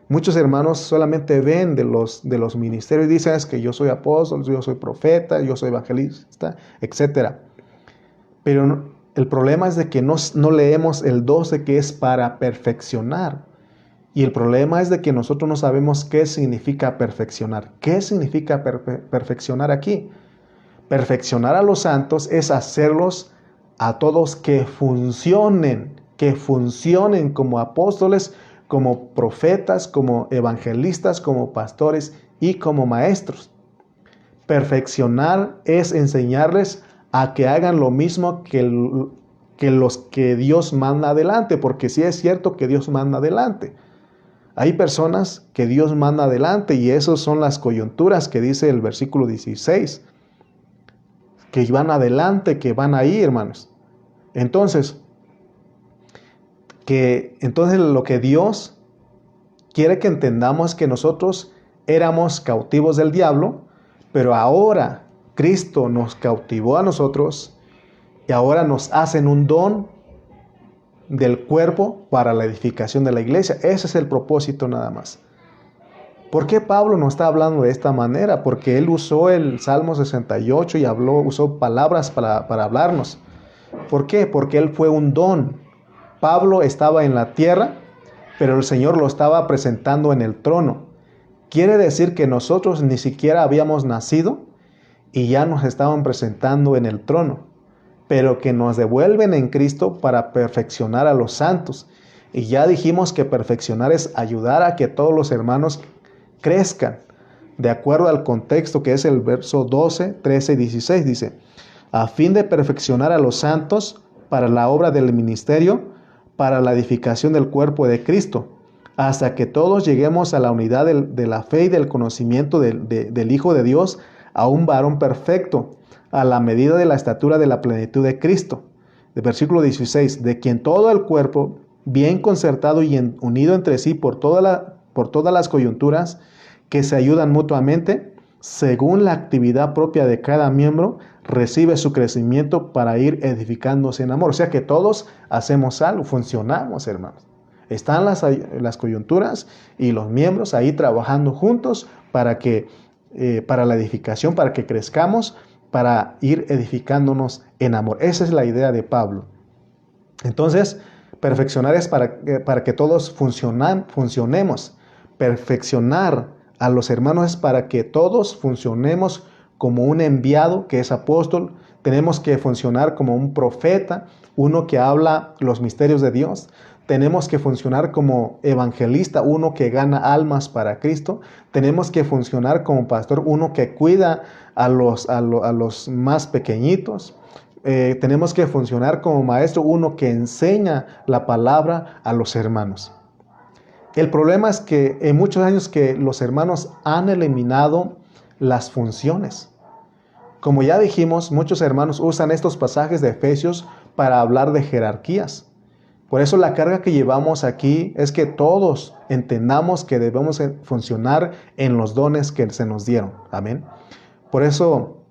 muchos hermanos solamente ven de los ministerios y dicen, es que yo soy apóstol, yo soy profeta, yo soy evangelista, etc. Pero el problema es de que no leemos el 12, que es para perfeccionar. Y el problema es de que nosotros no sabemos qué significa perfeccionar. ¿Qué significa perfeccionar aquí? Perfeccionar a los santos es hacerlos a todos que funcionen como apóstoles, como profetas, como evangelistas, como pastores y como maestros. Perfeccionar es enseñarles a que hagan lo mismo que los que Dios manda adelante, porque sí es cierto que Dios manda adelante. Hay personas que Dios manda adelante y esas son las coyunturas que dice el versículo 16, que van adelante, que van ahí, hermanos. Entonces lo que Dios quiere que entendamos es que nosotros éramos cautivos del diablo, pero ahora Cristo nos cautivó a nosotros y ahora nos hacen un don del cuerpo para la edificación de la iglesia. Ese es el propósito nada más. ¿Por qué Pablo nos está hablando de esta manera? Porque él usó el Salmo 68 y usó palabras para hablarnos. ¿Por qué? Porque él fue un don. Pablo estaba en la tierra, pero el Señor lo estaba presentando en el trono. Quiere decir que nosotros ni siquiera habíamos nacido y ya nos estaban presentando en el trono, pero que nos devuelven en Cristo para perfeccionar a los santos. Y ya dijimos que perfeccionar es ayudar a que todos los hermanos crezcan. De acuerdo al contexto que es el verso 12, 13 y 16, dice, a fin de perfeccionar a los santos para la obra del ministerio, para la edificación del cuerpo de Cristo, hasta que todos lleguemos a la unidad de la fe y del conocimiento del Hijo de Dios, a un varón perfecto, a la medida de la estatura de la plenitud de Cristo. El versículo 16, de quien todo el cuerpo, bien concertado y unido entre sí por todas las coyunturas que se ayudan mutuamente, según la actividad propia de cada miembro, recibe su crecimiento para ir edificándose en amor. O sea que todos hacemos algo, funcionamos, hermanos. Están las coyunturas y los miembros ahí trabajando juntos para la edificación, para que crezcamos, para ir edificándonos en amor. Esa es la idea de Pablo. Entonces, perfeccionar es para que todos funcionemos. Perfeccionar a los hermanos es para que todos funcionemos como un enviado que es apóstol. Tenemos que funcionar como un profeta, uno que habla los misterios de Dios. Tenemos que funcionar como evangelista, uno que gana almas para Cristo. Tenemos que funcionar como pastor, uno que cuida a los más pequeñitos. tenemos que funcionar como maestro, uno que enseña la palabra a los hermanos. El problema es que en muchos años que los hermanos han eliminado las funciones. Como ya dijimos, muchos hermanos usan estos pasajes de Efesios para hablar de jerarquías. Por eso la carga que llevamos aquí es que todos entendamos que debemos funcionar en los dones que se nos dieron. Amén. Por eso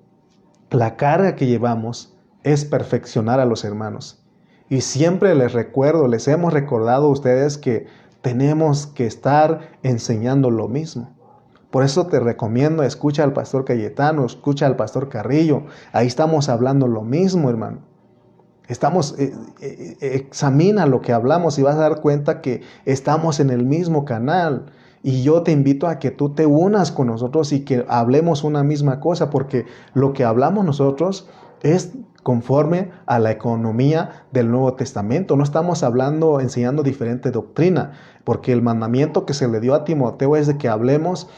la carga que llevamos es perfeccionar a los hermanos. Y siempre les hemos recordado a ustedes que tenemos que estar enseñando lo mismo. Por eso te recomiendo, escucha al pastor Cayetano, escucha al pastor Carrillo. Ahí estamos hablando lo mismo, hermano. Examina lo que hablamos y vas a dar cuenta que estamos en el mismo canal. Y yo te invito a que tú te unas con nosotros y que hablemos una misma cosa, porque lo que hablamos nosotros es conforme a la economía del Nuevo Testamento. No estamos enseñando diferente doctrina, porque el mandamiento que se le dio a Timoteo es de que hablemos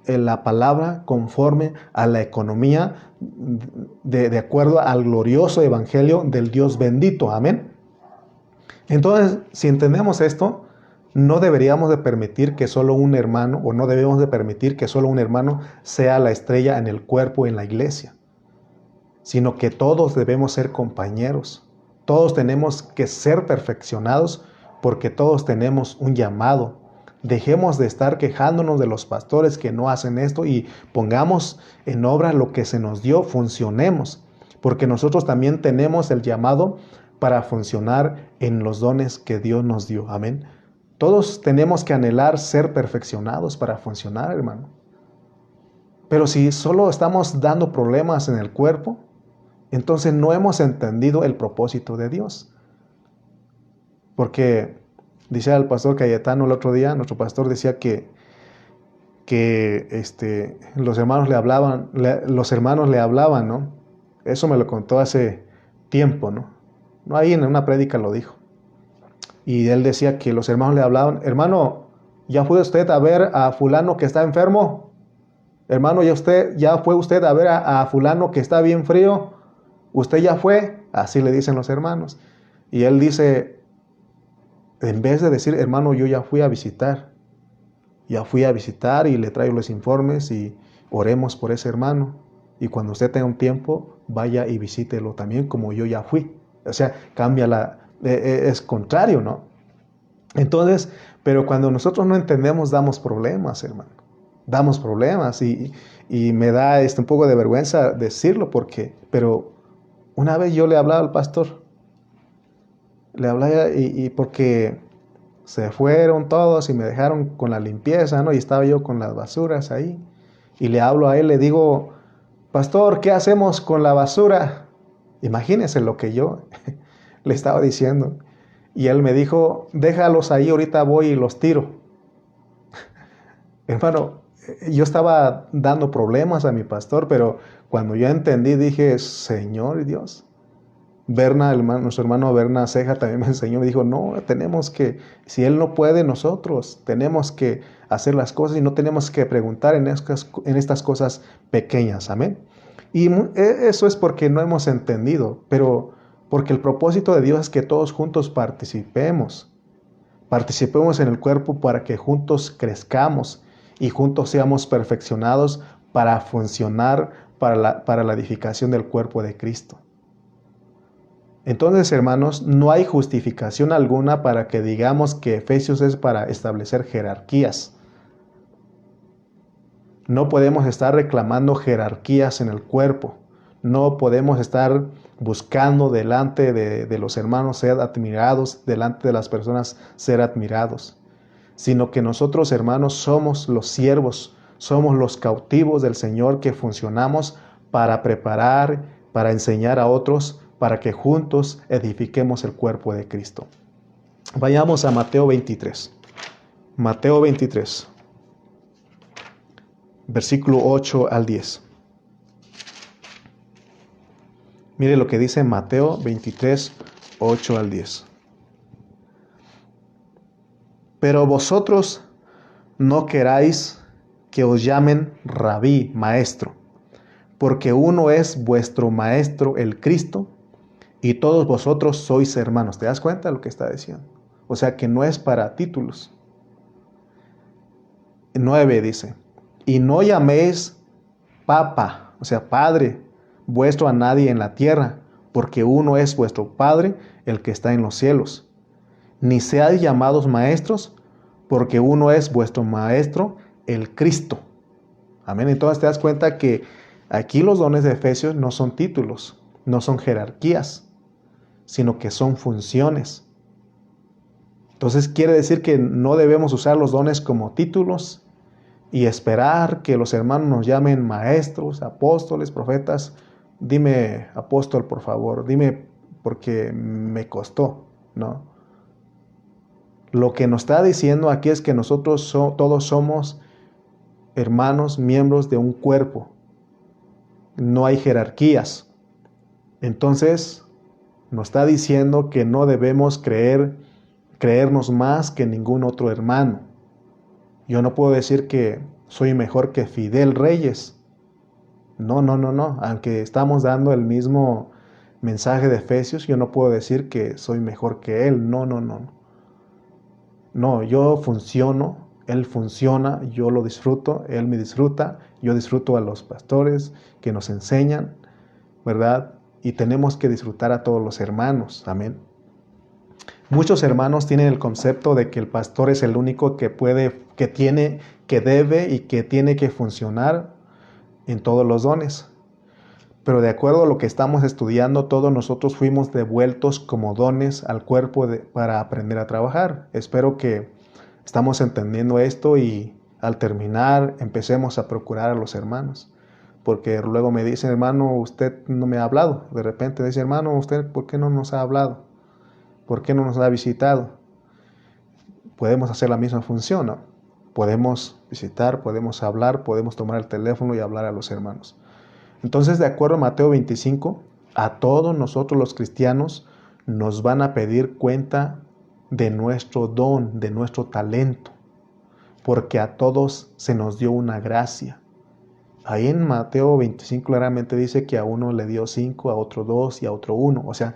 la palabra conforme a la economía de acuerdo al glorioso evangelio del Dios bendito. Amén. Entonces, si entendemos esto, no deberíamos de permitir que solo un hermano, o no debemos de permitir que solo un hermano sea la estrella en el cuerpo, en la iglesia, sino que todos debemos ser compañeros. Todos tenemos que ser perfeccionados porque todos tenemos un llamado. Dejemos de estar quejándonos de los pastores que no hacen esto y pongamos en obra lo que se nos dio, funcionemos, porque nosotros también tenemos el llamado para funcionar en los dones que Dios nos dio. Amén. Todos tenemos que anhelar ser perfeccionados para funcionar, hermano. Pero si solo estamos dando problemas en el cuerpo, entonces no hemos entendido el propósito de Dios. Porque dice el pastor Cayetano el otro día, nuestro pastor decía que los hermanos le hablaban, ¿no? Eso me lo contó hace tiempo, ¿no? No, ahí en una prédica lo dijo. Y él decía que los hermanos le hablaban: hermano, ¿ya fue usted a ver a fulano que está enfermo? Hermano, ¿ya fue usted a ver a fulano que está bien frío? ¿Usted ya fue? Así le dicen los hermanos. Y él dice, en vez de decir, hermano, yo ya fui a visitar y le traigo los informes y oremos por ese hermano. Y cuando usted tenga un tiempo, vaya y visítelo también como yo ya fui. O sea, es contrario, ¿no? Entonces, pero cuando nosotros no entendemos, damos problemas, hermano. Damos problemas y me da un poco de vergüenza decirlo pero una vez yo le hablaba al pastor, le hablaba y porque se fueron todos y me dejaron con la limpieza, ¿no? Y estaba yo con las basuras ahí. Y le hablo a él, le digo, pastor, ¿qué hacemos con la basura? Imagínense lo que yo le estaba diciendo. Y él me dijo, déjalos ahí, ahorita voy y los tiro. Hermano, yo estaba dando problemas a mi pastor, pero cuando yo entendí, dije, Señor Dios. Nuestro hermano Berna Ceja también me enseñó, me dijo, no, si él no puede, nosotros tenemos que hacer las cosas y no tenemos que preguntar en estas cosas pequeñas, amén. Y eso es porque no hemos entendido, pero porque el propósito de Dios es que todos juntos participemos en el cuerpo para que juntos crezcamos y juntos seamos perfeccionados para funcionar para la edificación del cuerpo de Cristo. Entonces, hermanos, no hay justificación alguna para que digamos que Efesios es para establecer jerarquías. No podemos estar reclamando jerarquías en el cuerpo. No podemos estar buscando delante de los hermanos ser admirados, delante de las personas ser admirados. Sino que nosotros, hermanos, somos los siervos, somos los cautivos del Señor que funcionamos para preparar, para enseñar a otros, para que juntos edifiquemos el cuerpo de Cristo. Vayamos a Mateo 23. Mateo 23, versículo 8 al 10. Mire lo que dice Mateo 23, 8 al 10. Pero vosotros no queráis que os llamen rabí, maestro, porque uno es vuestro maestro, el Cristo, y todos vosotros sois hermanos. ¿Te das cuenta de lo que está diciendo? O sea que no es para títulos. 9 dice, y no llaméis Papa, o sea, Padre vuestro a nadie en la tierra, porque uno es vuestro Padre, el que está en los cielos. Ni seáis llamados maestros, porque uno es vuestro Maestro, el Cristo. Amén. Entonces te das cuenta que aquí los dones de Efesios no son títulos, no son jerarquías, sino que son funciones. Entonces quiere decir que no debemos usar los dones como títulos y esperar que los hermanos nos llamen maestros, apóstoles, profetas. Dime apóstol, por favor, dime porque me costó, ¿no? Lo que nos está diciendo aquí es que nosotros todos somos hermanos, miembros de un cuerpo. No hay jerarquías. Entonces, nos está diciendo que no debemos creernos más que ningún otro hermano. Yo no puedo decir que soy mejor que Fidel Reyes. No. Aunque estamos dando el mismo mensaje de Efesios, yo no puedo decir que soy mejor que él. No. No, yo funciono, él funciona, yo lo disfruto, él me disfruta, yo disfruto a los pastores que nos enseñan, ¿verdad? Y tenemos que disfrutar a todos los hermanos. Amén. Muchos hermanos tienen el concepto de que el pastor es el único que puede, que tiene, que debe y que tiene que funcionar en todos los dones. Pero de acuerdo a lo que estamos estudiando, todos nosotros fuimos devueltos como dones al cuerpo para aprender a trabajar. Espero que estamos entendiendo esto y al terminar empecemos a procurar a los hermanos. Porque luego me dicen, hermano, usted no me ha hablado. De repente dice, hermano, usted, ¿por qué no nos ha hablado? ¿Por qué no nos ha visitado? Podemos hacer la misma función, ¿no? Podemos visitar, podemos hablar, podemos tomar el teléfono y hablar a los hermanos. Entonces, de acuerdo a Mateo 25, a todos nosotros los cristianos nos van a pedir cuenta de nuestro don, de nuestro talento, porque a todos se nos dio una gracia. Ahí en Mateo 25 claramente dice que a uno le dio 5, a otro 2 y a otro 1. O sea,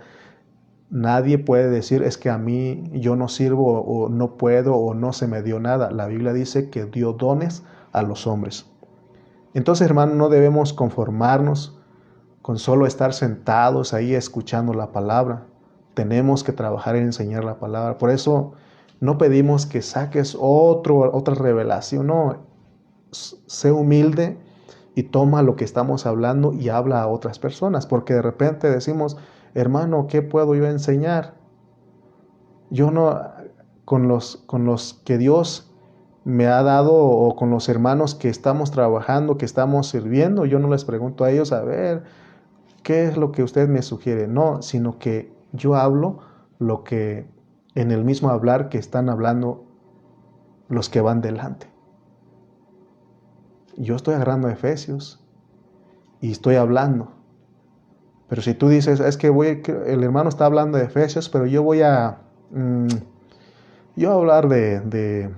nadie puede decir es que a mí yo no sirvo o no puedo o no se me dio nada. La Biblia dice que dio dones a los hombres. Entonces, hermano, no debemos conformarnos con solo estar sentados ahí escuchando la palabra. Tenemos que trabajar en enseñar la palabra. Por eso no pedimos que saques otra revelación. No, sé humilde y toma lo que estamos hablando y habla a otras personas. Porque de repente decimos, hermano, ¿qué puedo yo enseñar? Yo no, con los que Dios me ha dado o con los hermanos que estamos trabajando, que estamos sirviendo, yo no les pregunto a ellos, a ver, ¿qué es lo que usted me sugiere? No, sino que yo hablo lo que en el mismo hablar que están hablando los que van delante. Yo estoy agarrando Efesios y estoy hablando. Pero si tú dices, es que el hermano está hablando de Efesios, pero yo voy a hablar de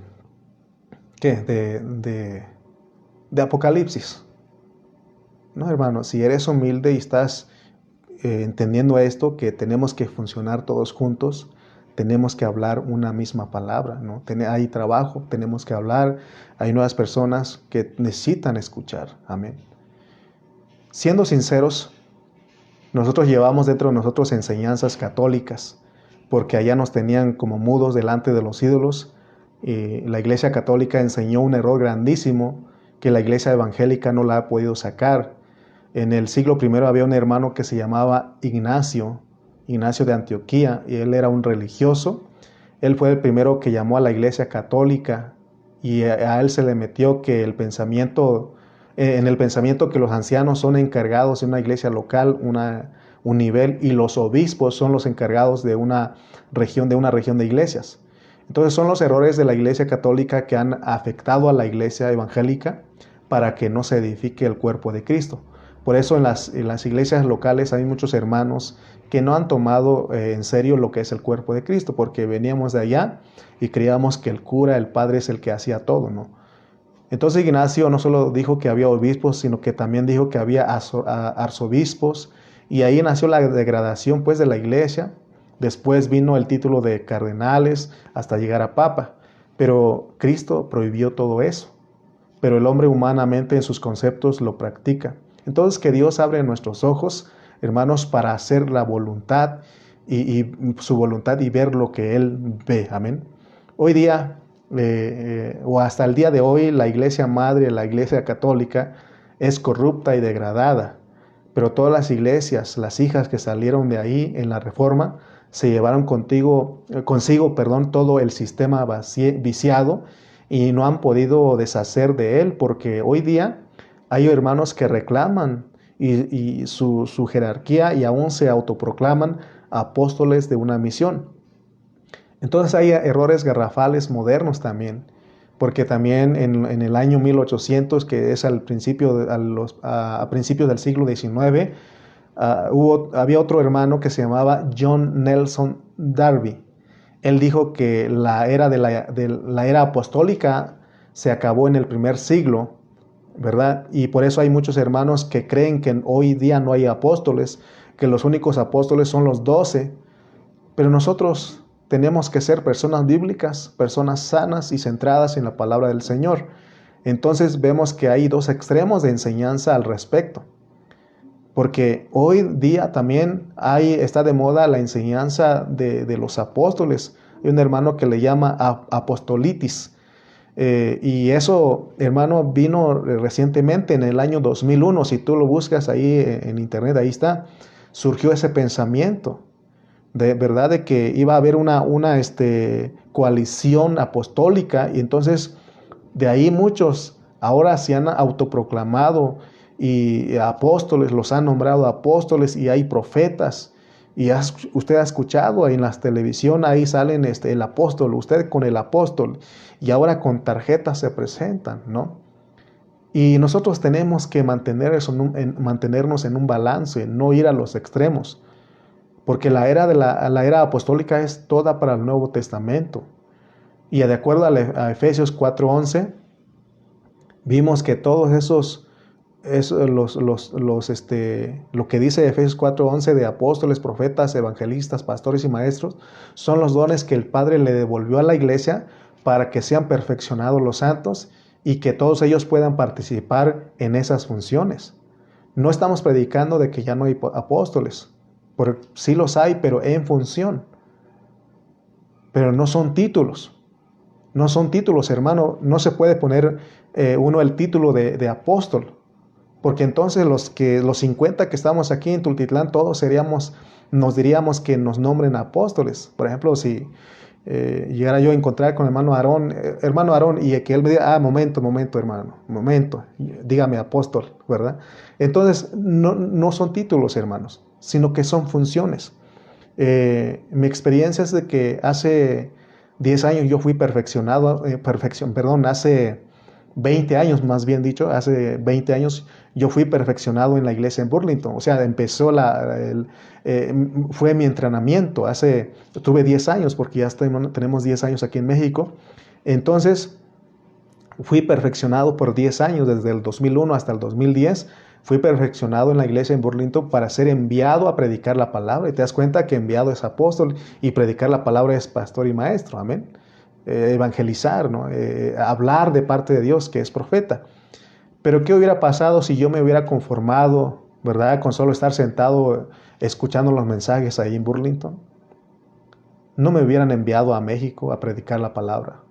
Apocalipsis. No, hermano, si eres humilde y estás entendiendo esto, que tenemos que funcionar todos juntos, tenemos que hablar una misma palabra, ¿no? Hay trabajo, tenemos que hablar, hay nuevas personas que necesitan escuchar. Amén. Siendo sinceros, nosotros llevamos dentro de nosotros enseñanzas católicas, porque allá nos tenían como mudos delante de los ídolos. La Iglesia Católica enseñó un error grandísimo que la Iglesia Evangélica no la ha podido sacar. En el siglo I había un hermano que se llamaba Ignacio de Antioquía, y él era un religioso. Él fue el primero que llamó a la Iglesia Católica y a él se le metió que en el pensamiento que los ancianos son encargados de una iglesia local, un nivel, y los obispos son los encargados de una región de iglesias. Entonces son los errores de la Iglesia Católica que han afectado a la Iglesia Evangélica para que no se edifique el cuerpo de Cristo. Por eso en las iglesias locales hay muchos hermanos que no han tomado en serio lo que es el cuerpo de Cristo, porque veníamos de allá y creíamos que el cura, el padre es el que hacía todo, ¿no? Entonces Ignacio no solo dijo que había obispos, sino que también dijo que había arzobispos Y ahí nació la degradación pues de la iglesia. Después vino el título de cardenales hasta llegar a papa. Pero Cristo prohibió todo eso. Pero el hombre humanamente en sus conceptos lo practica. Entonces que Dios abre nuestros ojos, hermanos, para hacer la voluntad y su voluntad y ver lo que Él ve. Amén. Hoy día, o hasta el día de hoy, la iglesia madre, la iglesia católica, es corrupta y degradada. Pero todas las iglesias, las hijas que salieron de ahí en la Reforma, se llevaron consigo, todo el sistema viciado y no han podido deshacer de él, porque hoy día hay hermanos que reclaman y su jerarquía y aún se autoproclaman apóstoles de una misión. Entonces hay errores garrafales modernos también, porque también en el año 1800, que es a principios del siglo XIX, había otro hermano que se llamaba John Nelson Darby. Él dijo que la era apostólica se acabó en el primer siglo, ¿verdad? Y por eso hay muchos hermanos que creen que hoy día no hay apóstoles, que los únicos apóstoles son los 12, pero nosotros tenemos que ser personas bíblicas, personas sanas y centradas en la palabra del Señor. Entonces vemos que hay dos extremos de enseñanza al respecto. Porque hoy día también está de moda la enseñanza de los apóstoles. Hay un hermano que le llama apostolitis. Y eso, hermano, vino recientemente en el año 2001. Si tú lo buscas ahí en internet, ahí está. Surgió ese pensamiento de verdad de que iba a haber una coalición apostólica. Y entonces de ahí muchos ahora se han autoproclamado y apóstoles, los han nombrado apóstoles, y hay profetas. Y usted ha escuchado en las televisión, ahí salen el apóstol, usted con el apóstol, y ahora con tarjetas se presentan, ¿no? Y nosotros tenemos que mantenernos en un balance, no ir a los extremos, porque la era apostólica es toda para el Nuevo Testamento. Y de acuerdo a Efesios 4:11, vimos que todos lo que dice Efesios 4:11 de apóstoles, profetas, evangelistas, pastores y maestros, son los dones que el Padre le devolvió a la iglesia para que sean perfeccionados los santos y que todos ellos puedan participar en esas funciones. No estamos predicando de que ya no hay apóstoles, porque sí los hay, pero en función. Pero no son títulos. No son títulos, hermano. No se puede poner uno el título de apóstol. Porque entonces los 50 que estamos aquí en Tultitlán, todos nos diríamos que nos nombren apóstoles. Por ejemplo, si llegara yo a encontrar con hermano Aarón, y que él me diga, momento, hermano, dígame apóstol, ¿verdad? Entonces, no son títulos, hermanos, sino que son funciones. Mi experiencia es de que hace 10 años yo fui hace 20 años, más bien dicho, hace 20 años yo fui perfeccionado en la iglesia en Burlington. O sea, fue mi entrenamiento. Tuve 10 años, porque ya tenemos 10 años aquí en México. Entonces, fui perfeccionado por 10 años, desde el 2001 hasta el 2010. Fui perfeccionado en la iglesia en Burlington para ser enviado a predicar la palabra. Y te das cuenta que enviado es apóstol y predicar la palabra es pastor y maestro. Amén. Evangelizar, ¿no? Hablar de parte de Dios, que es profeta. Pero ¿qué hubiera pasado si yo me hubiera conformado, ¿verdad?, con solo estar sentado escuchando los mensajes ahí en Burlington? No me hubieran enviado a México a predicar la palabra.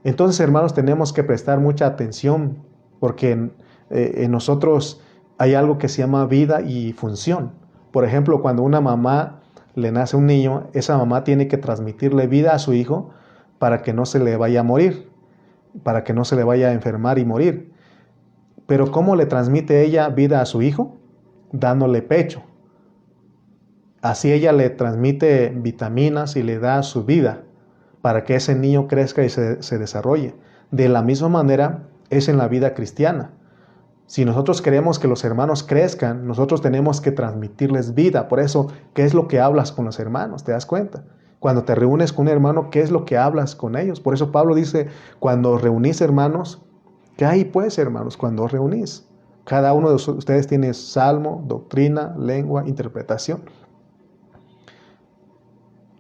Entonces, hermanos, tenemos que prestar mucha atención, porque en nosotros hay algo que se llama vida y función. Por ejemplo, cuando una mamá le nace un niño, esa mamá tiene que transmitirle vida a su hijo para que no se le vaya a morir, para que no se le vaya a enfermar y morir. Pero ¿cómo le transmite ella vida a su hijo? Dándole pecho. Así ella le transmite vitaminas y le da su vida para que ese niño crezca y se desarrolle. De la misma manera es en la vida cristiana. Si nosotros queremos que los hermanos crezcan, nosotros tenemos que transmitirles vida. Por eso, ¿qué es lo que hablas con los hermanos? ¿Te das cuenta? Cuando te reúnes con un hermano, ¿qué es lo que hablas con ellos? Por eso Pablo dice, cuando os reunís, hermanos, ¿qué hay pues, hermanos, cuando os reunís? Cada uno de ustedes tiene salmo, doctrina, lengua, interpretación.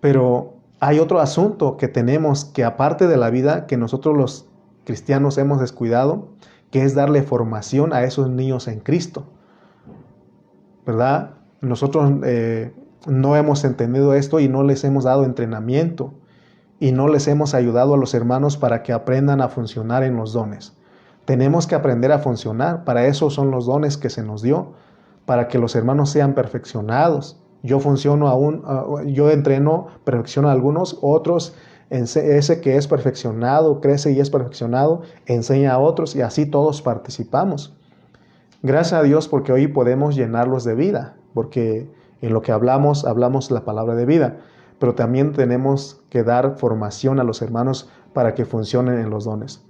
Pero hay otro asunto que tenemos que aparte de la vida que nosotros los cristianos hemos descuidado, que es darle formación a esos niños en Cristo. ¿Verdad? Nosotros no hemos entendido esto y no les hemos dado entrenamiento y no les hemos ayudado a los hermanos para que aprendan a funcionar en los dones. Tenemos que aprender a funcionar, para eso son los dones que se nos dio, para que los hermanos sean perfeccionados. Yo entreno, perfecciono a algunos, otros, ese que es perfeccionado, crece y es perfeccionado, enseña a otros y así todos participamos. Gracias a Dios porque hoy podemos llenarlos de vida, porque en lo que hablamos la palabra de vida, pero también tenemos que dar formación a los hermanos para que funcionen en los dones.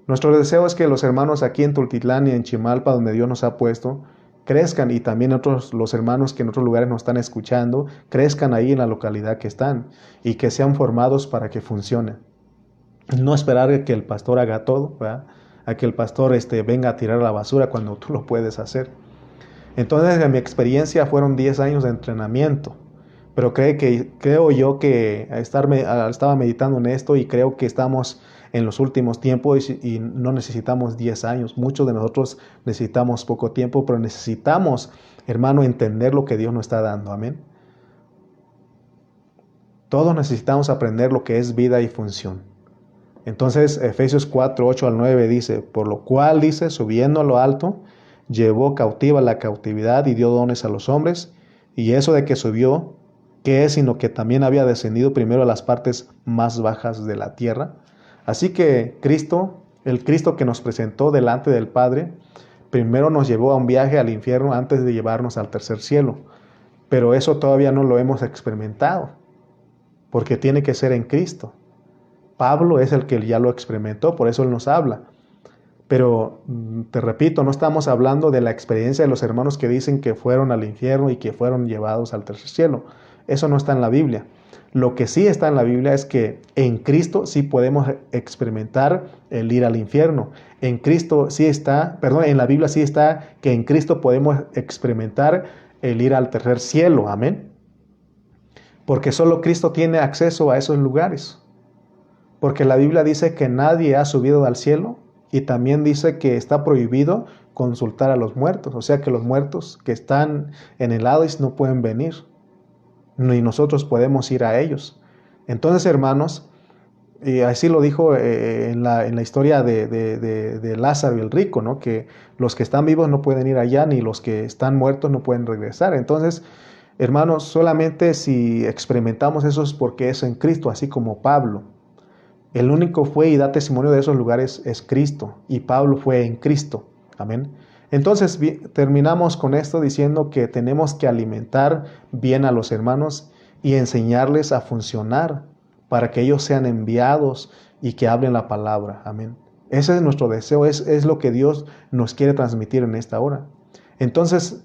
Nuestro deseo es que los hermanos aquí en Tultitlán y en Chimalpa, donde Dios nos ha puesto, crezcan y también los hermanos que en otros lugares nos están escuchando, crezcan ahí en la localidad que están y que sean formados para que funcionen. No esperar a que el pastor haga todo, ¿verdad? A que el pastor venga a tirar la basura cuando tú lo puedes hacer. Entonces, en mi experiencia fueron 10 años de entrenamiento, pero creo yo que estaba meditando en esto y creo que estamos en los últimos tiempos y no necesitamos 10 años. Muchos de nosotros necesitamos poco tiempo, pero necesitamos, hermano, entender lo que Dios nos está dando. Amén. Todos necesitamos aprender lo que es vida y función. Entonces, Efesios 4, 8 al 9 dice, por lo cual dice, subiendo a lo alto, llevó cautiva la cautividad y dio dones a los hombres, y eso de que subió, ¿qué es? Sino que también había descendido primero a las partes más bajas de la tierra. Así que Cristo, el Cristo que nos presentó delante del Padre, primero nos llevó a un viaje al infierno antes de llevarnos al tercer cielo. Pero eso todavía no lo hemos experimentado, porque tiene que ser en Cristo. Pablo es el que ya lo experimentó, por eso él nos habla. Pero te repito, no estamos hablando de la experiencia de los hermanos que dicen que fueron al infierno y que fueron llevados al tercer cielo. Eso no está en la Biblia. Lo que sí está en la Biblia es que en Cristo sí podemos experimentar el ir al infierno. En la Biblia sí está que en Cristo podemos experimentar el ir al tercer cielo. Amén. Porque solo Cristo tiene acceso a esos lugares. Porque la Biblia dice que nadie ha subido al cielo y también dice que está prohibido consultar a los muertos. O sea que los muertos que están en el Hades no pueden venir. Ni nosotros podemos ir a ellos. Entonces, hermanos, y así lo dijo en la historia de Lázaro y el rico, ¿no? Que los que están vivos no pueden ir allá, ni los que están muertos no pueden regresar. Entonces, hermanos, solamente si experimentamos eso es porque es en Cristo, así como Pablo. El único fue y da testimonio de esos lugares es Cristo, y Pablo fue en Cristo. Amén. Entonces terminamos con esto diciendo que tenemos que alimentar bien a los hermanos y enseñarles a funcionar para que ellos sean enviados y que hablen la palabra. Amén. Ese es nuestro deseo, es lo que Dios nos quiere transmitir en esta hora. Entonces,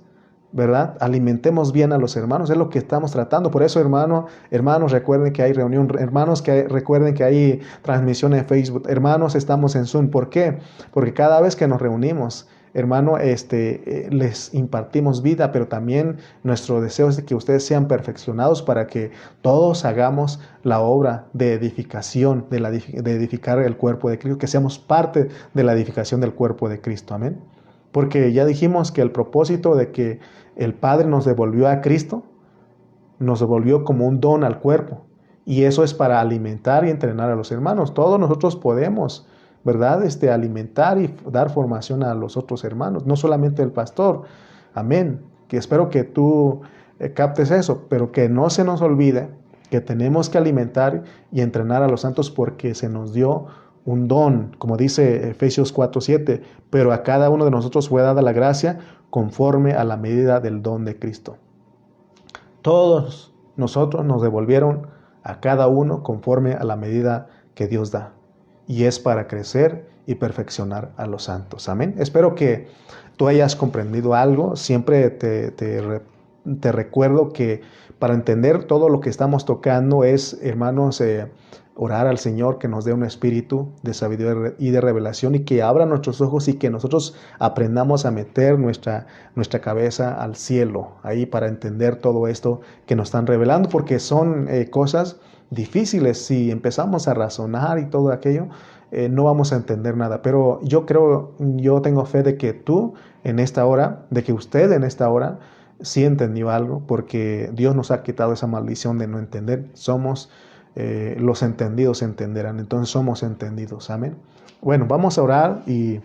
¿verdad? Alimentemos bien a los hermanos, es lo que estamos tratando. Por eso, hermanos, recuerden que hay reunión, hermanos, recuerden que hay transmisión en Facebook, hermanos, estamos en Zoom. ¿Por qué? Porque cada vez que nos reunimos, hermano, les impartimos vida, pero también nuestro deseo es de que ustedes sean perfeccionados para que todos hagamos la obra de edificación, de edificar el cuerpo de Cristo, que seamos parte de la edificación del cuerpo de Cristo. Amén. Porque ya dijimos que el propósito de que el Padre nos devolvió a Cristo, nos devolvió como un don al cuerpo. Y eso es para alimentar y entrenar a los hermanos. Todos nosotros podemos, ¿verdad? Alimentar y dar formación a los otros hermanos, no solamente el pastor. Amén. Que espero que tú captes eso, pero que no se nos olvide que tenemos que alimentar y entrenar a los santos porque se nos dio un don, como dice Efesios 4:7, pero a cada uno de nosotros fue dada la gracia conforme a la medida del don de Cristo. Todos nosotros nos devolvieron a cada uno conforme a la medida que Dios da. Y es para crecer y perfeccionar a los santos. Amén. Espero que tú hayas comprendido algo. Siempre te te recuerdo que para entender todo lo que estamos tocando es, hermanos, orar al Señor que nos dé un espíritu de sabiduría y de revelación y que abra nuestros ojos y que nosotros aprendamos a meter nuestra cabeza al cielo, ahí para entender todo esto que nos están revelando, porque son cosas difíciles. Si empezamos a razonar y todo aquello, no vamos a entender nada. Pero yo tengo fe de que tú en esta hora, de que usted en esta hora sí entendió algo, porque Dios nos ha quitado esa maldición de no entender. Somos los entendidos entenderán, entonces somos entendidos, amén. Bueno, vamos a orar y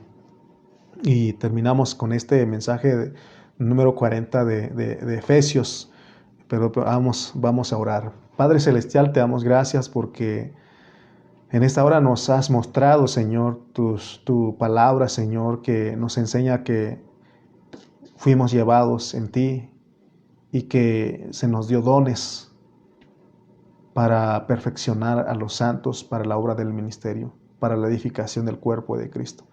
terminamos con este mensaje número 40 de Efesios, pero vamos a orar. Padre Celestial, te damos gracias porque en esta hora nos has mostrado, Señor, tu palabra, Señor, que nos enseña que fuimos llevados en ti y que se nos dio dones para perfeccionar a los santos para la obra del ministerio, para la edificación del cuerpo de Cristo.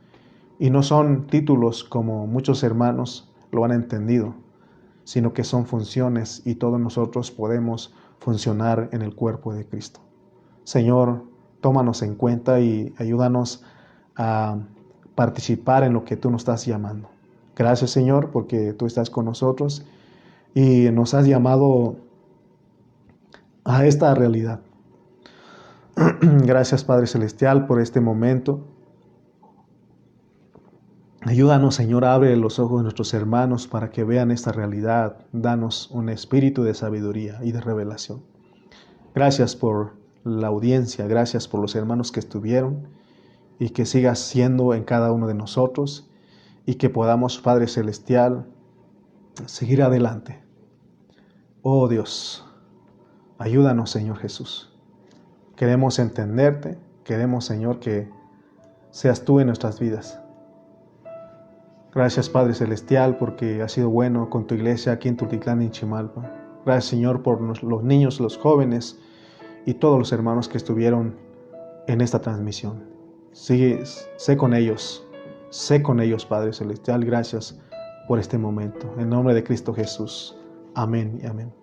Y no son títulos como muchos hermanos lo han entendido, sino que son funciones y todos nosotros podemos funcionar en el cuerpo de Cristo. Señor, tómanos en cuenta y ayúdanos a participar en lo que tú nos estás llamando. Gracias, Señor, porque tú estás con nosotros y nos has llamado a esta realidad. Gracias, Padre Celestial, por este momento. Ayúdanos, Señor, abre los ojos de nuestros hermanos para que vean esta realidad. Danos un espíritu de sabiduría y de revelación. Gracias por la audiencia, gracias por los hermanos que estuvieron y que sigas siendo en cada uno de nosotros y que podamos, Padre Celestial, seguir adelante. Oh Dios, ayúdanos, Señor Jesús. Queremos entenderte, queremos, Señor, que seas tú en nuestras vidas. Gracias, Padre Celestial, porque has sido bueno con tu iglesia aquí en Tultitlán y Chimalpa. Gracias, Señor, por los niños, los jóvenes y todos los hermanos que estuvieron en esta transmisión. Sé con ellos, Padre Celestial. Gracias por este momento. En nombre de Cristo Jesús. Amén y amén.